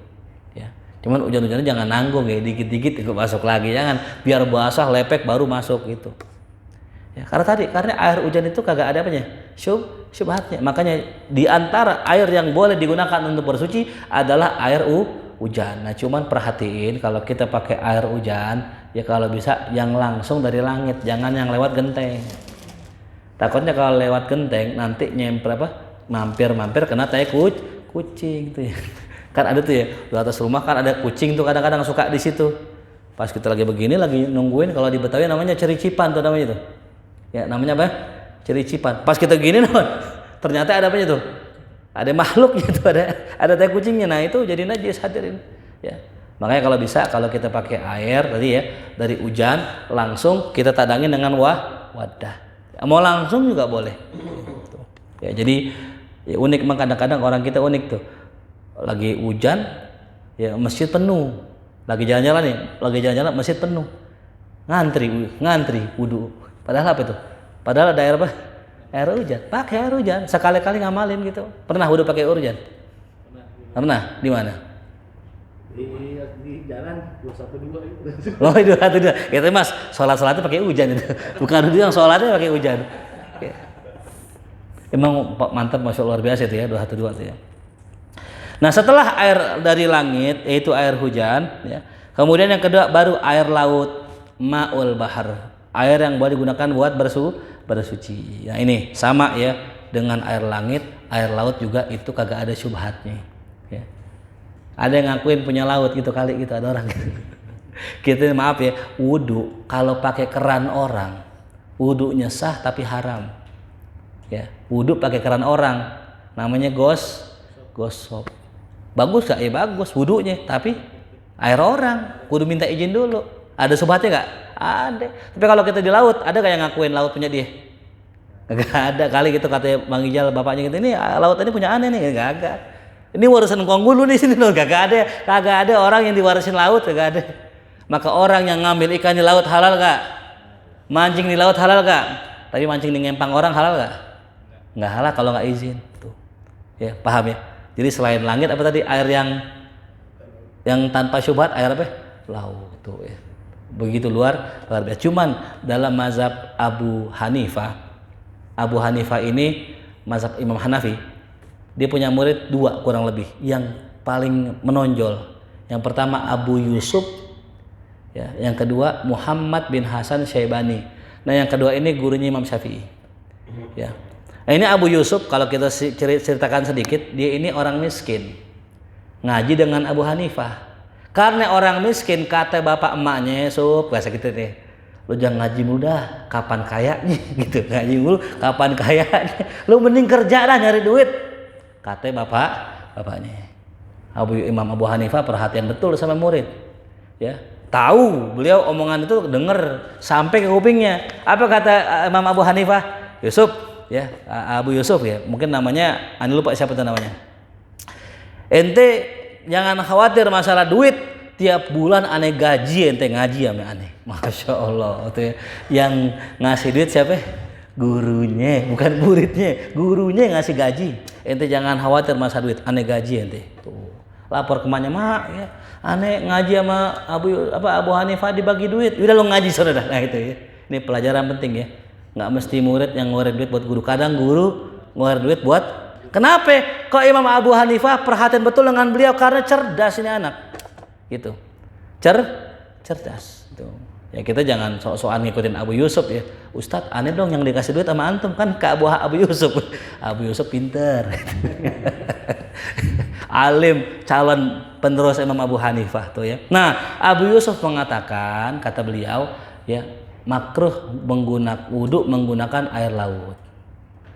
Ya. Cuman hujan-hujanan jangan nanggung ya, dikit-dikit ikut masuk lagi, jangan biar basah lepek baru masuk gitu. Ya, karena air hujan itu kagak ada apanya, syubhatnya. Makanya di antara air yang boleh digunakan untuk bersuci adalah air hujan. Nah, cuman perhatiin kalau kita pakai air hujan, ya kalau bisa yang langsung dari langit, jangan yang lewat genteng. Takutnya kalau lewat genteng nanti nyemper mampir kena tai kucing tuh ya. Kan ada tuh ya di atas rumah kan ada kucing tuh kadang-kadang suka di situ. Pas kita lagi begini lagi nungguin, kalau di Betawi namanya cericipan tuh namanya tuh. Ya namanya apa? Cericipan. Pas kita gini ternyata ada apanya tuh? Ada makhluk gitu, ada tai kucingnya. Nah itu jadi najis, hadirin. Ya. Makanya kalau bisa kalau kita pakai air tadi ya dari hujan langsung kita tadangin dengan wadah. Mau langsung juga boleh. Ya jadi ya unik, memang kadang-kadang orang kita unik tuh. Lagi hujan ya masjid penuh. Lagi jalan-jalan masjid penuh. Ngantri wudu. Padahal apa itu? Padahal ada air apa? Air hujan. Pakai air hujan. Sekali-kali ngamalin gitu. Pernah wudu pakai air hujan? Pernah. Di mana? Di jalan 212 itu. Oh, 212. Itu Mas, sholatnya pakai hujan itu. Bukan itu yang sholatnya pakai hujan. Emang mantap, Masya Allah, luar biasa itu ya 212 itu ya. Nah, setelah air dari langit yaitu air hujan ya. Kemudian yang kedua baru air laut, ma'ul bahar. Air yang boleh digunakan buat bersuci. Nah, ini sama ya dengan air langit, air laut juga itu kagak ada syubhatnya. Ya. Ada yang ngakuin punya laut gitu kali gitu, ada orang gitu. Kita maaf ya, wudu kalau pakai keran orang, wudunya sah tapi haram. Ya, wudu pakai keran orang, namanya gosok. Bagus gak? Ya bagus wudunya, tapi air orang, kudu minta izin dulu. Ada subhatnya nggak? Ada. Tapi kalau kita di laut, ada gak yang ngakuin laut punya dia? Gak ada kali gitu katanya Bang Ijal bapaknya gitu, ini laut ini punya aneh nih, gak ada. Ini warisan Konggulu di sini loh, kagak ada orang yang diwarisin laut, kagak ada. Maka orang yang ngambil ikan di laut halal gak? Mancing di laut halal gak? Tapi mancing di ngempang orang halal gak? Nggak halal kalau nggak izin. Tuh. Ya, paham ya? Jadi selain langit apa tadi, air yang tanpa syubhat, air apa? Laut. Tuh ya. Begitu luar biasa. Cuman dalam mazhab Abu Hanifah ini mazhab Imam Hanafi, dia punya murid 2 kurang lebih yang paling menonjol. Yang pertama Abu Yusuf, ya, yang kedua Muhammad bin Hasan Syaibani. Nah, yang kedua ini gurunya Imam Syafi'i. Ya. Nah, ini Abu Yusuf kalau kita ceritakan sedikit, dia ini orang miskin. Ngaji dengan Abu Hanifah. Karena orang miskin, kata bapak emaknya, Sup, bahasa gitu deh. Lu jangan ngaji muda, kapan kayanya gitu. Ngaji mulu, kapan kayanya. Lu mending kerja dah nyari duit. Kata bapaknya. Imam Abu Hanifah perhatian betul sama murid. Ya, tahu beliau omongan itu denger sampai ke kupingnya. Apa kata Imam Abu Hanifah? Yusuf, ya, Abu Yusuf ya, mungkin namanya ane lupa siapa itu namanya. Ente jangan khawatir masalah duit, tiap bulan ane gaji, ente ngaji sama ane. Masya Allah, itu ya. Yang ngasih duit siapa? Gurunya, bukan muridnya. Gurunya yang ngasih gaji. Ente jangan khawatir masalah duit, ane gaji ente. Tuh. Lapor kemana, mak ya, ane ngaji sama Abu Hanifah dibagi duit. Udah lo ngaji saudara. Nah itu ya. Ini pelajaran penting ya. Nggak mesti murid yang ngeluarin duit buat guru, kadang guru ngeluarin duit buat. Kenapa? Kok Imam Abu Hanifah perhatian betul dengan beliau karena cerdas ini anak, gitu. Cerdas. Gitu. Ya kita jangan sok-sokan ngikutin Abu Yusuf ya. Ustadz, aneh dong yang dikasih duit sama antum kan ke Abu Yusuf. Abu Yusuf pinter. Alim, calon penerus Imam Abu Hanifah tuh ya. Nah, Abu Yusuf mengatakan, kata beliau, ya makruh wudu menggunakan air laut.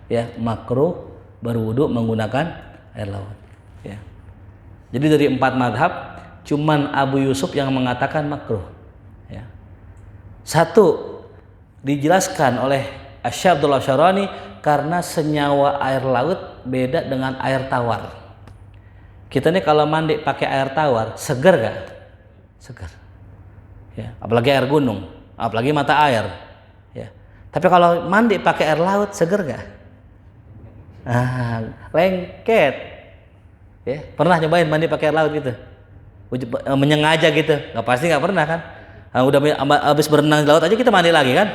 Ya, makruh berwudu menggunakan air laut. Ya. Jadi dari 4 madhab, cuman Abu Yusuf yang mengatakan makruh. Ya. 1 dijelaskan oleh Asy-Syaikh Abdullah Syarani karena senyawa air laut beda dengan air tawar. Kita nih kalau mandi pakai air tawar, seger gak? Seger. Ya, apalagi air gunung, apalagi mata air. Ya. Tapi kalau mandi pakai air laut, seger gak? Lengket. Ya, pernah nyobain mandi pakai air laut gitu? Menyengaja gitu? Nggak pasti, nggak pernah kan? Udah habis berenang di laut aja kita mandi lagi kan?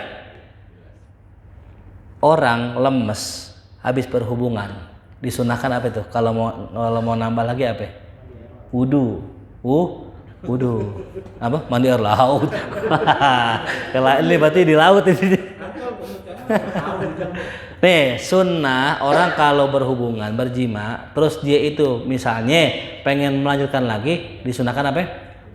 Orang lemes habis berhubungan disunahkan apa itu? Kalau mau nambah lagi apa? Wudu. Apa? Mandi air laut. Kalau ini berarti di laut ini. Nih sunnah orang kalau berhubungan berjima terus dia itu misalnya pengen melanjutkan lagi disunahkan apa?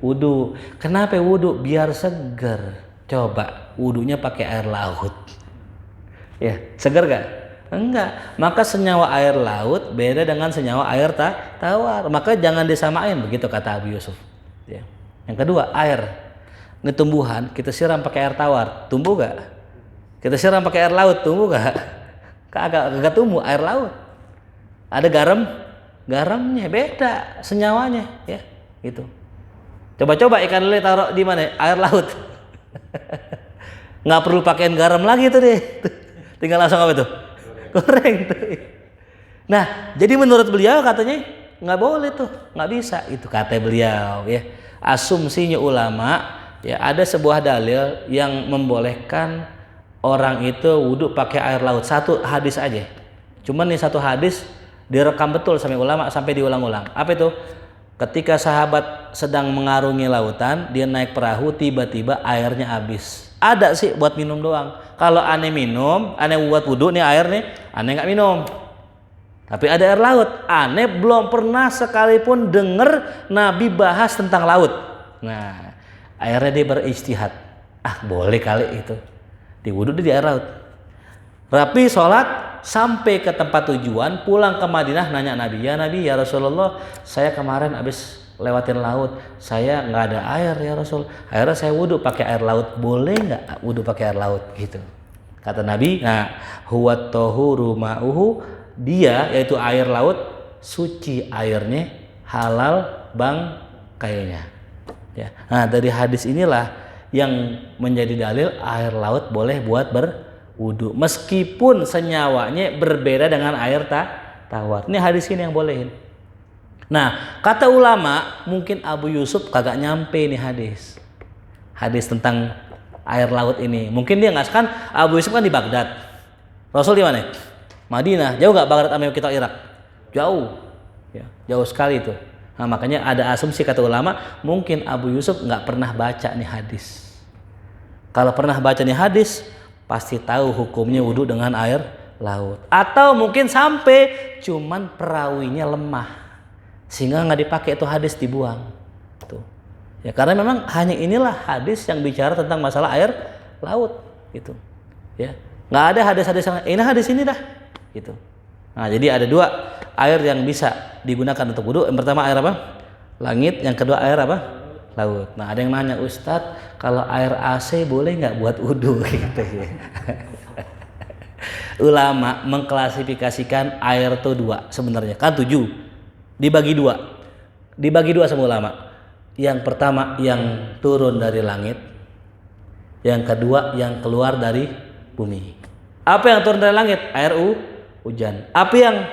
Wudu. Kenapa wudu? Biar seger. Coba wudunya pakai air laut. Ya, seger gak? Enggak. Maka senyawa air laut beda dengan senyawa air tawar. Maka jangan disamain begitu kata Abu Yusuf. Ya. Yang kedua air. Ini tumbuhan kita siram pakai air tawar, tumbuh gak? Kita siram pakai air laut, tumbuh gak? Kagak tumbuh air laut. Ada garamnya beda senyawanya ya, gitu. Coba-coba ikan lele taruh di mana? Air laut. Nggak perlu pakein garam lagi tuh deh. Tinggal langsung apa tuh? Goreng tuh. Nah, jadi menurut beliau katanya nggak boleh tuh, nggak bisa. Itu kata beliau ya. Asumsinya ulama ya ada sebuah dalil yang membolehkan orang itu wudhu pakai air laut. Satu hadis aja. Cuman nih satu hadis direkam betul sampai ulama sampai diulang-ulang. Apa itu? Ketika sahabat sedang mengarungi lautan, dia naik perahu, tiba-tiba airnya habis. Ada sih buat minum doang. Kalau aneh minum, aneh buat wudhu nih air nih, aneh nggak minum. Tapi ada air laut. Aneh belum pernah sekalipun denger Nabi bahas tentang laut. Nah, akhirnya dia berijtihad. Ah boleh kali itu. Di wudhu di air laut. Rapi sholat. Sampai ke tempat tujuan, pulang ke Madinah nanya Nabi, ya Nabi, ya Rasulullah, saya kemarin habis lewatin laut, saya nggak ada air ya Rasul. Akhirnya saya wudhu pakai air laut, boleh nggak wudhu pakai air laut? Gitu. Kata Nabi, nah, huwa tohuru ma'uhu, dia yaitu air laut, suci airnya, halal bangkainya. Ya. Nah dari hadis inilah yang menjadi dalil air laut boleh buat wudhu meskipun senyawanya berbeda dengan air tawar. Ini hadis ini yang bolehin. Nah kata ulama mungkin Abu Yusuf kagak nyampe nih hadis tentang air laut ini. Mungkin dia nggak kan Abu Yusuf kan di Baghdad. Rasul di mana? Madinah. Jauh nggak Baghdad sama kita Irak? Jauh. Ya, jauh sekali itu. Nah makanya ada asumsi kata ulama mungkin Abu Yusuf nggak pernah baca nih hadis. Kalau pernah baca nih hadis pasti tahu hukumnya wudhu dengan air laut. Atau mungkin sampai cuman perawinya lemah sehingga nggak dipakai itu hadis, dibuang. Tuh. Ya karena memang hanya inilah hadis yang bicara tentang masalah air laut gitu. Ya. Nggak ada hadis-hadis yang ini hadis ini dah gitu. Nah, jadi ada dua air yang bisa digunakan untuk wudhu. Yang pertama air apa? Langit, yang kedua air apa? Laut. Nah ada yang nanya, Ustadz kalau air AC boleh nggak buat wudhu? Gitu ya. Ulama mengklasifikasikan air itu dua sebenarnya kan 7 dibagi dua sama ulama. Yang pertama yang turun dari langit, yang kedua yang keluar dari bumi. Apa yang turun dari langit? Air hujan. Apa yang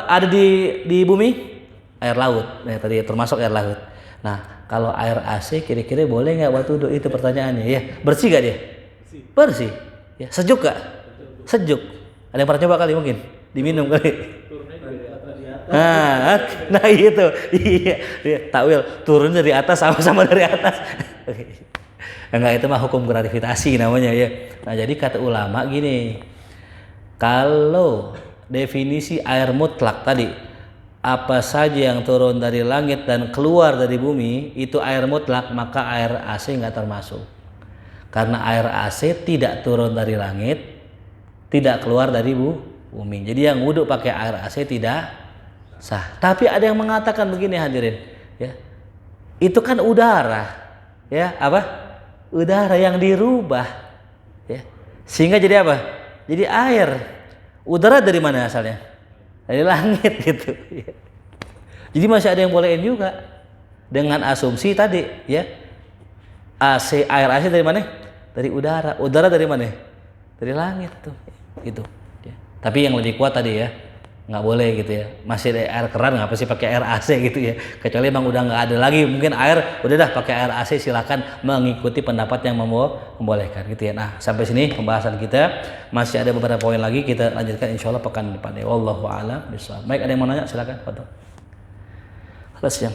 ada di bumi? Air laut. Nah, tadi termasuk air laut. Nah, kalau air AC kira-kira boleh nggak buat wudhu? Itu pertanyaannya ya. Bersih gak dia? Bersih. Ya, sejuk gak? Sejuk. Ada yang pernah coba kali mungkin? Diminum kali. Nah itu. Iya, takwil turun dari atas sama dari atas. Enggak, itu mah hukum gravitasi namanya ya. Nah, jadi kata ulama gini. Kalau definisi air mutlak tadi apa saja yang turun dari langit dan keluar dari bumi itu air mutlak, maka air AC nggak termasuk. Karena air AC tidak turun dari langit, tidak keluar dari bumi. Jadi yang wudhu pakai air AC tidak sah. Tapi ada yang mengatakan begini hadirin, ya, itu kan udara, ya apa? Udara yang dirubah, ya, sehingga jadi apa? Jadi air. Udara dari mana asalnya? Dari langit gitu. Jadi masih ada yang bolehin juga dengan asumsi tadi ya. Air AC dari mana? Dari udara. Udara dari mana? Dari langit tuh. Gitu. Ya. Tapi yang lebih kuat tadi ya, nggak boleh gitu ya. Masih ada air keran, ngapa sih pakai air AC gitu ya? Kecuali emang udah nggak ada lagi mungkin air, udah dah pakai air AC, silakan mengikuti pendapat yang membolehkan gitu ya. Nah sampai sini pembahasan kita, masih ada beberapa poin lagi kita lanjutkan insyaallah pekan depan. Wallahu a'lam bishawab. Baik, ada yang mau nanya silakan. Foto. Kelas jam.